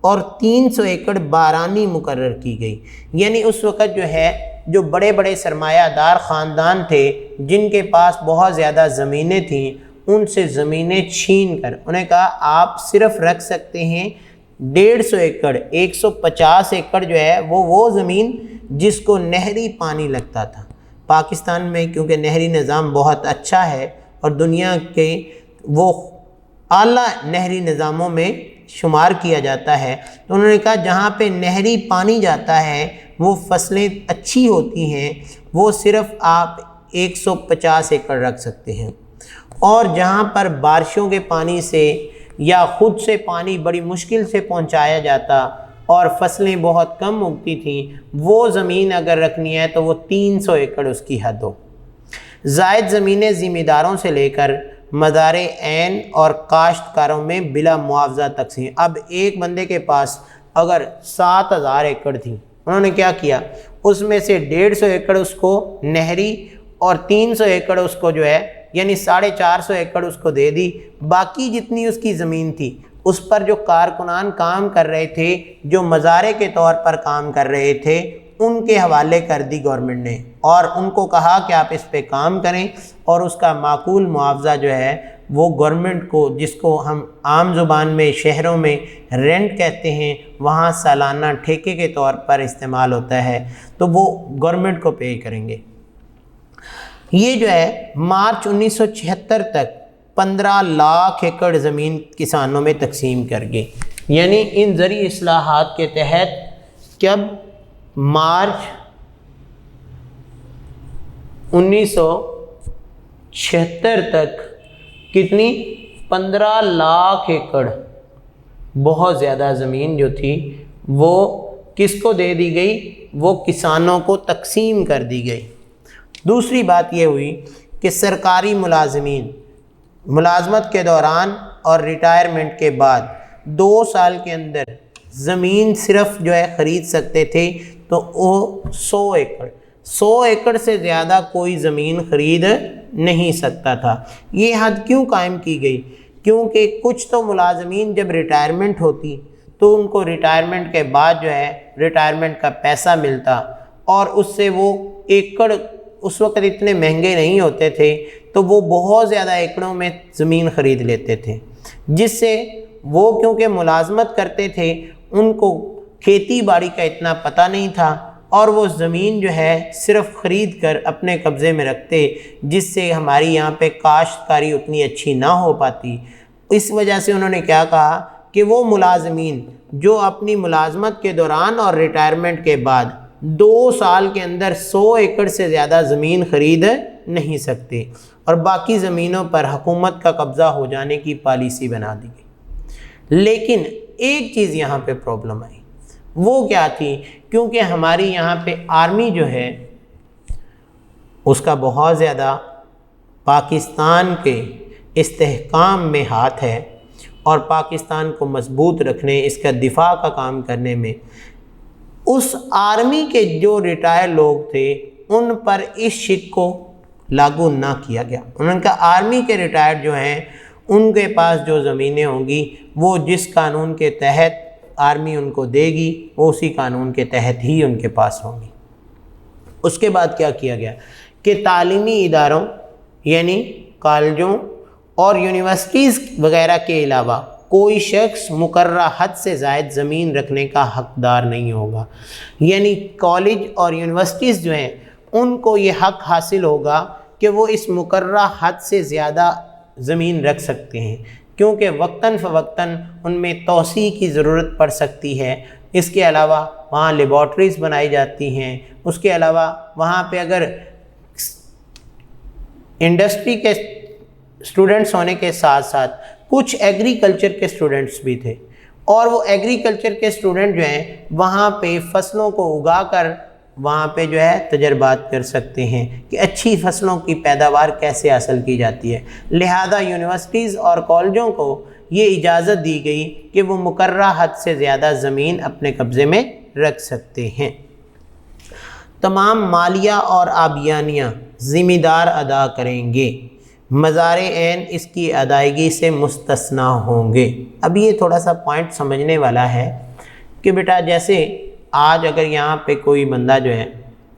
[SPEAKER 2] اور 300 ایکڑ بارانی مقرر کی گئی، یعنی اس وقت جو بڑے بڑے سرمایہ دار خاندان تھے جن کے پاس بہت زیادہ زمینیں تھیں، ان سے زمینیں چھین کر انہیں کہا آپ صرف رکھ سکتے ہیں 150 ایکڑ، 150 ایکڑ وہ زمین جس کو نہری پانی لگتا تھا۔ پاکستان میں کیونکہ نہری نظام بہت اچھا ہے اور دنیا کے وہ اعلیٰ نہری نظاموں میں شمار کیا جاتا ہے، تو انہوں نے کہا جہاں پہ نہری پانی جاتا ہے وہ فصلیں اچھی ہوتی ہیں، وہ صرف آپ 150 ایکڑ رکھ سکتے ہیں، اور جہاں پر بارشوں کے پانی سے یا خود سے پانی بڑی مشکل سے پہنچایا جاتا اور فصلیں بہت کم اگتی تھیں، وہ زمین اگر رکھنی ہے تو وہ 300 ایکڑ اس کی حد ہو۔ زائد زمینیں ذمہ داروں سے لے کر مزارع عین اور کاشتکاروں میں بلا معاوضہ تقسیم۔ اب ایک بندے کے پاس اگر 7000 ایکڑ تھی، انہوں نے کیا کیا، اس میں سے 150 ایکڑ اس کو نہری اور 300 ایکڑ اس کو یعنی 450 ایکڑ اس کو دے دی، باقی جتنی اس کی زمین تھی اس پر جو کارکنان کام کر رہے تھے، جو مزارع کے طور پر کام کر رہے تھے، ان کے حوالے کر دی گورنمنٹ نے، اور ان کو کہا کہ آپ اس پہ کام کریں، اور اس کا معقول معاوضہ وہ گورنمنٹ کو، جس کو ہم عام زبان میں شہروں میں رینٹ کہتے ہیں، وہاں سالانہ ٹھیکے کے طور پر استعمال ہوتا ہے، تو وہ گورنمنٹ کو پے کریں گے۔ یہ مارچ 1976 تک 15 لاکھ ایکڑ زمین کسانوں میں تقسیم کر گئی، یعنی ان زرعی اصلاحات کے تحت کب مارچ 1976 تک کتنی 15 لاکھ ایکڑ بہت زیادہ زمین جو تھی وہ کس کو دے دی گئی، وہ کسانوں کو تقسیم کر دی گئی۔ دوسری بات یہ ہوئی کہ سرکاری ملازمین ملازمت کے دوران اور ریٹائرمنٹ کے بعد 2 سال کے اندر زمین صرف خرید سکتے تھے تو وہ 100 ایکڑ سے زیادہ کوئی زمین خرید نہیں سکتا تھا۔ یہ حد کیوں قائم کی گئی؟ کیونکہ کچھ تو ملازمین جب ریٹائرمنٹ ہوتی تو ان کو ریٹائرمنٹ کے بعد ریٹائرمنٹ کا پیسہ ملتا، اور اس سے وہ ایکڑ اس وقت اتنے مہنگے نہیں ہوتے تھے، تو وہ بہت زیادہ ایکڑوں میں زمین خرید لیتے تھے، جس سے وہ کیونکہ ملازمت کرتے تھے ان کو کھیتی باڑی کا اتنا پتہ نہیں تھا، اور وہ زمین صرف خرید کر اپنے قبضے میں رکھتے، جس سے ہماری یہاں پہ کاشتکاری اتنی اچھی نہ ہو پاتی۔ اس وجہ سے انہوں نے کیا کہا کہ وہ ملازمین جو اپنی ملازمت کے دوران اور ریٹائرمنٹ کے بعد 2 سال کے اندر 100 ایکڑ سے زیادہ زمین خرید نہیں سکتے، اور باقی زمینوں پر حکومت کا قبضہ ہو جانے کی پالیسی بنا دی گئی۔ لیکن ایک چیز یہاں پہ پرابلم آئی، وہ کیا تھی؟ کیونکہ ہماری یہاں پہ آرمی اس کا بہت زیادہ پاکستان کے استحکام میں ہاتھ ہے، اور پاکستان کو مضبوط رکھنے، اس کا دفاع کا کام کرنے میں اس آرمی کے جو ریٹائر لوگ تھے ان پر اس شک کو لاگو نہ کیا گیا۔ انہوں نے کہا آرمی کے ریٹائرڈ ان کے پاس جو زمینیں ہوں گی وہ جس قانون کے تحت آرمی ان کو دے گی وہ اسی قانون کے تحت ہی ان کے پاس ہوں گی۔ اس کے بعد کیا کیا گیا کہ تعلیمی اداروں یعنی کالجوں اور یونیورسٹیز وغیرہ کے علاوہ کوئی شخص مقررہ حد سے زائد زمین رکھنے کا حقدار نہیں ہوگا، یعنی کالج اور یونیورسٹیز ان کو یہ حق حاصل ہوگا کہ وہ اس مقررہ حد سے زیادہ زمین رکھ سکتے ہیں، کیونکہ وقتاً فوقتاً ان میں توسیع کی ضرورت پڑ سکتی ہے۔ اس کے علاوہ وہاں لیبارٹریز بنائی جاتی ہیں، اس کے علاوہ وہاں پہ اگر انڈسٹری کے اسٹوڈنٹس ہونے کے ساتھ ساتھ کچھ ایگریکلچر کے اسٹوڈنٹس بھی تھے، اور وہ ایگریکلچر کے اسٹوڈنٹ وہاں پہ فصلوں کو اگا کر وہاں پہ تجربات کر سکتے ہیں کہ اچھی فصلوں کی پیداوار کیسے حاصل کی جاتی ہے۔ لہذا یونیورسٹیز اور کالجوں کو یہ اجازت دی گئی کہ وہ مقررہ حد سے زیادہ زمین اپنے قبضے میں رکھ سکتے ہیں۔ تمام مالیہ اور آبیانیاں ذمہ دار ادا کریں گے، مزار عین اس کی ادائیگی سے مستثنیٰ ہوں گے۔ اب یہ تھوڑا سا پوائنٹ سمجھنے والا ہے کہ بیٹا جیسے آج اگر یہاں پہ کوئی بندہ جو ہے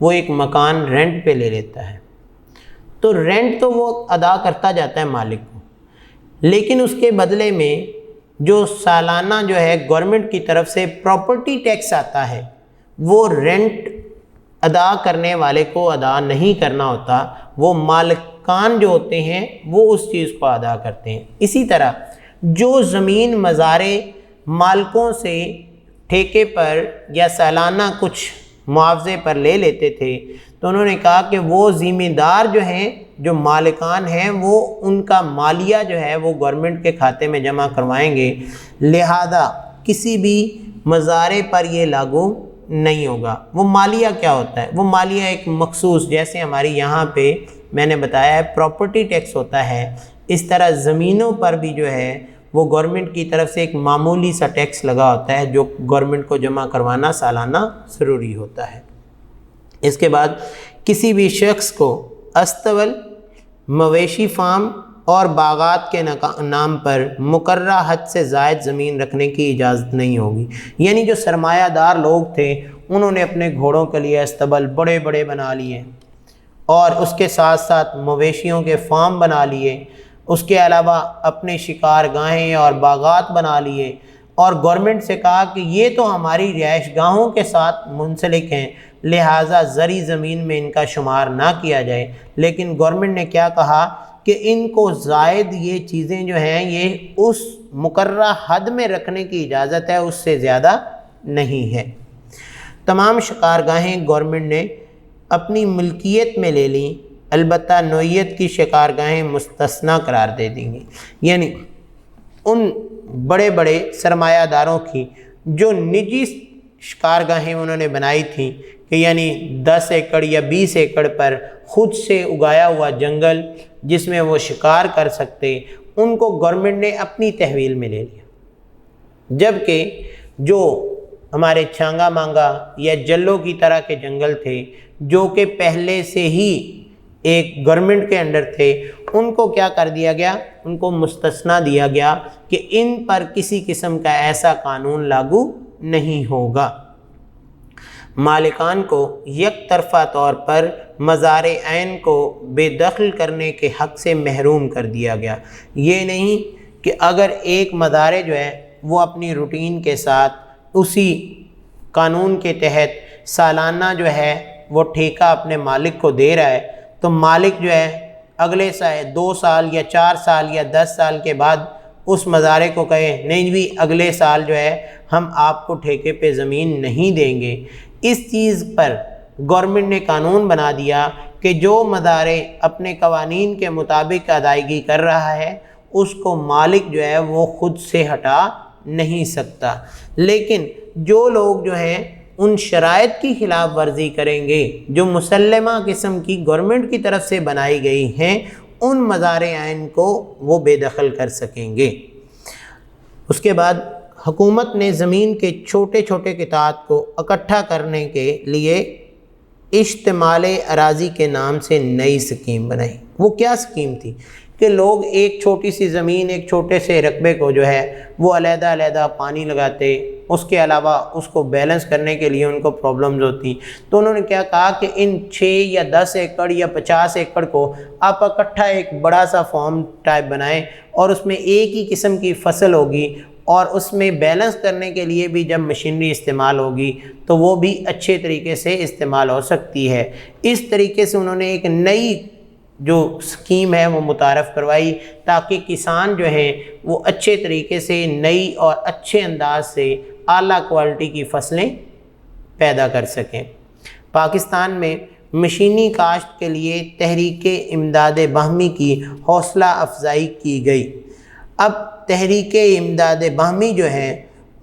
[SPEAKER 2] وہ ایک مکان رینٹ پہ لے لیتا ہے تو رینٹ تو وہ ادا کرتا جاتا ہے مالک کو، لیکن اس کے بدلے میں جو سالانہ جو ہے گورنمنٹ کی طرف سے پراپرٹی ٹیکس آتا ہے وہ رینٹ ادا کرنے والے کو ادا نہیں کرنا ہوتا، وہ مالکان جو ہوتے ہیں وہ اس چیز کو ادا کرتے ہیں۔ اسی طرح جو زمین مزار مالکوں سے ٹھیکے پر یا سالانہ کچھ معاوضے پر لے لیتے تھے تو انہوں نے کہا کہ وہ ذمہ دار جو ہیں، جو مالکان ہیں، وہ ان کا مالیہ جو ہے وہ گورنمنٹ کے کھاتے میں جمع کروائیں گے، لہذا کسی بھی مزارے پر یہ لاگو نہیں ہوگا۔ وہ مالیہ کیا ہوتا ہے؟ وہ مالیہ ایک مخصوص، جیسے ہماری یہاں پہ میں نے بتایا ہے پراپرٹی ٹیکس ہوتا ہے، اس طرح زمینوں پر بھی جو ہے وہ گورنمنٹ کی طرف سے ایک معمولی سا ٹیکس لگا ہوتا ہے جو گورنمنٹ کو جمع کروانا سالانہ ضروری ہوتا ہے۔ اس کے بعد کسی بھی شخص کو استول، مویشی فارم اور باغات کے نام پر مقررہ حد سے زائد زمین رکھنے کی اجازت نہیں ہوگی۔ یعنی جو سرمایہ دار لوگ تھے انہوں نے اپنے گھوڑوں کے لیے استبل بڑے بڑے بنا لیے اور اس کے ساتھ ساتھ مویشیوں کے فارم بنا لیے، اس کے علاوہ اپنے شکار گاہیں اور باغات بنا لیے، اور گورنمنٹ سے کہا کہ یہ تو ہماری رہائش گاہوں کے ساتھ منسلک ہیں لہٰذا زرعی زمین میں ان کا شمار نہ کیا جائے۔ لیکن گورنمنٹ نے کیا کہا کہ ان کو زائد یہ چیزیں جو ہیں یہ اس مقررہ حد میں رکھنے کی اجازت ہے، اس سے زیادہ نہیں ہے۔ تمام شکار گاہیں گورنمنٹ نے اپنی ملکیت میں لے لیں، البتہ نوعیت کی شکار گاہیں مستثنیٰ قرار دے دیں گی۔ یعنی ان بڑے بڑے سرمایہ داروں کی جو نجی شکار گاہیں انہوں نے بنائی تھیں کہ یعنی 10 ایکڑ یا 20 ایکڑ پر خود سے اگایا ہوا جنگل جس میں وہ شکار کر سکتے، ان کو گورنمنٹ نے اپنی تحویل میں لے لیا، جبکہ جو ہمارے چھانگا مانگا یا جلوں کی طرح کے جنگل تھے جو کہ پہلے سے ہی ایک گورنمنٹ کے انڈر تھے، ان کو کیا کر دیا گیا؟ ان کو مستثنیٰ دیا گیا کہ ان پر کسی قسم کا ایسا قانون لاگو نہیں ہوگا۔ مالکان کو یک طرفہ طور پر مزار عین کو بے دخل کرنے کے حق سے محروم کر دیا گیا۔ یہ نہیں کہ اگر ایک مزارے جو ہے وہ اپنی روٹین کے ساتھ اسی قانون کے تحت سالانہ جو ہے وہ ٹھیکہ اپنے مالک کو دے رہا ہے تو مالک جو ہے اگلے 2 سال یا 4 سال یا 10 سال کے بعد اس مزارے کو کہے نہیں بھی اگلے سال جو ہے ہم آپ کو ٹھیکے پہ زمین نہیں دیں گے۔ اس چیز پر گورنمنٹ نے قانون بنا دیا کہ جو مزارے اپنے قوانین کے مطابق ادائیگی کر رہا ہے اس کو مالک جو ہے وہ خود سے ہٹا نہیں سکتا، لیکن جو لوگ جو ہیں ان شرائط کی خلاف ورزی کریں گے جو مسلمہ قسم کی گورنمنٹ کی طرف سے بنائی گئی ہیں ان مزار عین کو وہ بے دخل کر سکیں گے۔ اس کے بعد حکومت نے زمین کے چھوٹے چھوٹے قطعات کو اکٹھا کرنے کے لیے اشتمال اراضی کے نام سے نئی سکیم بنائی۔ وہ کیا سکیم تھی کہ لوگ ایک چھوٹی سی زمین، ایک چھوٹے سے رقبے کو جو ہے وہ علیحدہ علیحدہ پانی لگاتے، اس کے علاوہ اس کو بیلنس کرنے کے لیے ان کو پرابلمز ہوتی، تو انہوں نے کیا کہا کہ ان 6 یا 10 ایکڑ یا 50 ایکڑ کو آپ اکٹھا ایک بڑا سا فارم ٹائپ بنائیں اور اس میں ایک ہی قسم کی فصل ہوگی اور اس میں بیلنس کرنے کے لیے بھی جب مشینری استعمال ہوگی تو وہ بھی اچھے طریقے سے استعمال ہو سکتی ہے۔ اس طریقے سے انہوں نے ایک نئی جو سکیم ہے وہ متعارف کروائی تاکہ کسان جو ہیں وہ اچھے طریقے سے نئی اور اچھے انداز سے اعلیٰ کوالٹی کی فصلیں پیدا کر سکیں۔ پاکستان میں مشینی کاشت کے لیے تحریک امداد باہمی کی حوصلہ افزائی کی گئی۔ اب تحریک امداد باہمی جو ہے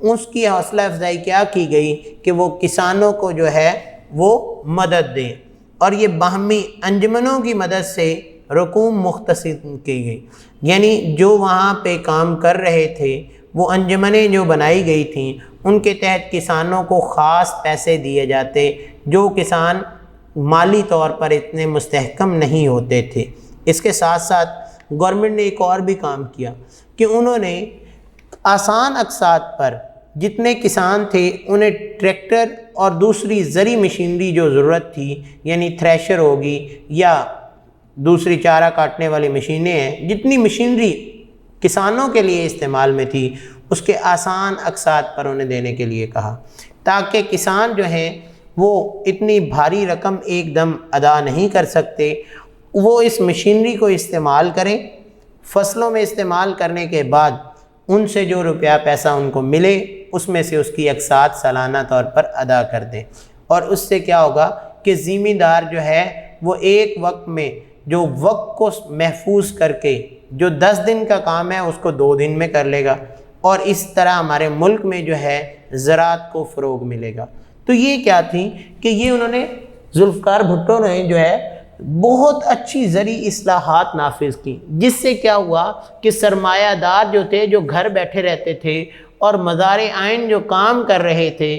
[SPEAKER 2] اس کی حوصلہ افزائی کیا کی گئی کہ وہ کسانوں کو جو ہے وہ مدد دیں، اور یہ باہمی انجمنوں کی مدد سے رقوم مختص کی گئی، یعنی جو وہاں پہ کام کر رہے تھے وہ انجمنیں جو بنائی گئی تھیں ان کے تحت کسانوں کو خاص پیسے دیے جاتے جو کسان مالی طور پر اتنے مستحکم نہیں ہوتے تھے۔ اس کے ساتھ ساتھ گورنمنٹ نے ایک اور بھی کام کیا کہ انہوں نے آسان اقساط پر جتنے کسان تھے انہیں ٹریکٹر اور دوسری زرعی مشینری جو ضرورت تھی، یعنی تھریشر ہوگی یا دوسری چارہ کاٹنے والی مشینیں ہیں، جتنی مشینری کسانوں کے لیے استعمال میں تھی اس کے آسان اقساط پر انہیں دینے کے لیے کہا، تاکہ کسان جو ہیں وہ اتنی بھاری رقم ایک دم ادا نہیں کر سکتے، وہ اس مشینری کو استعمال کریں، فصلوں میں استعمال کرنے کے بعد ان سے جو روپیہ پیسہ ان کو ملے اس میں سے اس کی اقساط سالانہ طور پر ادا کر دیں، اور اس سے کیا ہوگا کہ ذمہ دار جو ہے وہ ایک وقت میں جو وقت کو محفوظ کر کے جو 10 دن کا کام ہے اس کو 2 دن میں کر لے گا، اور اس طرح ہمارے ملک میں جو ہے زراعت کو فروغ ملے گا۔ تو یہ کیا تھی کہ یہ انہوں نے ذوالفقار بھٹو نے جو ہے بہت اچھی زرعی اصلاحات نافذ کی، جس سے کیا ہوا کہ سرمایہ دار جو تھے جو گھر بیٹھے رہتے تھے اور مزارع عین جو کام کر رہے تھے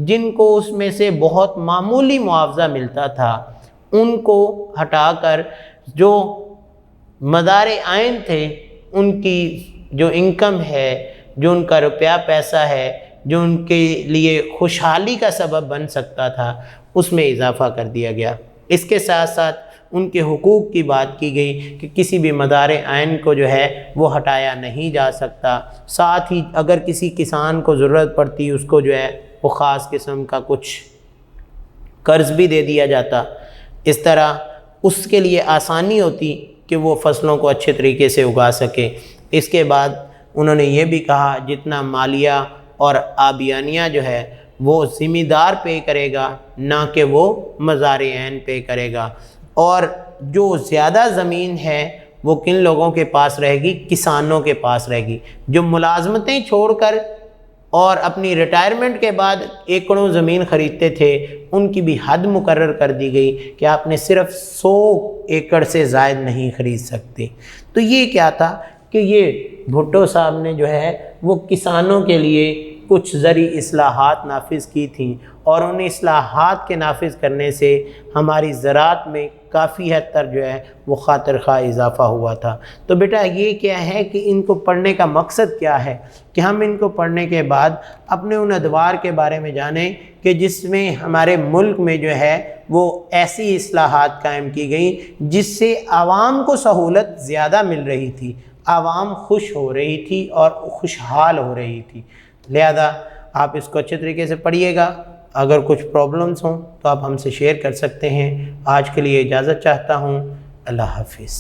[SPEAKER 2] جن کو اس میں سے بہت معمولی معاوضہ ملتا تھا، ان کو ہٹا کر جو مزارع عین تھے ان کی جو انکم ہے، جو ان کا روپیہ پیسہ ہے، جو ان کے لیے خوشحالی کا سبب بن سکتا تھا، اس میں اضافہ کر دیا گیا۔ اس کے ساتھ ساتھ ان کے حقوق کی بات کی گئی کہ کسی بھی مزارع عین کو جو ہے وہ ہٹایا نہیں جا سکتا، ساتھ ہی اگر کسی کسان کو ضرورت پڑتی اس کو جو ہے وہ خاص قسم کا کچھ قرض بھی دے دیا جاتا، اس طرح اس کے لیے آسانی ہوتی کہ وہ فصلوں کو اچھے طریقے سے اگا سکے۔ اس کے بعد انہوں نے یہ بھی کہا جتنا مالیہ اور آبیانیہ جو ہے وہ ذمہ دار پے کرے گا، نہ کہ وہ مزارع عین پے کرے گا، اور جو زیادہ زمین ہے وہ کن لوگوں کے پاس رہے گی؟ کسانوں کے پاس رہے گی، جو ملازمتیں چھوڑ کر اور اپنی ریٹائرمنٹ کے بعد ایکڑوں زمین خریدتے تھے ان کی بھی حد مقرر کر دی گئی کہ آپ نے صرف 100 ایکڑ سے زائد نہیں خرید سکتے۔ تو یہ کیا تھا کہ یہ بھٹو صاحب نے جو ہے وہ کسانوں کے لیے کچھ زرعی اصلاحات نافذ کی تھیں، اور ان اصلاحات کے نافذ کرنے سے ہماری زراعت میں کافی حد تک جو ہے وہ خاطر خواہ اضافہ ہوا تھا۔ تو بیٹا یہ کیا ہے کہ ان کو پڑھنے کا مقصد کیا ہے کہ ہم ان کو پڑھنے کے بعد اپنے ان ادوار کے بارے میں جانیں کہ جس میں ہمارے ملک میں جو ہے وہ ایسی اصلاحات قائم کی گئیں جس سے عوام کو سہولت زیادہ مل رہی تھی، عوام خوش ہو رہی تھی اور خوشحال ہو رہی تھی۔ لہذا آپ اس کو اچھے طریقے سے پڑھیے گا، اگر کچھ پرابلمز ہوں تو آپ ہم سے شیئر کر سکتے ہیں۔ آج کے لیے اجازت چاہتا ہوں، اللہ حافظ۔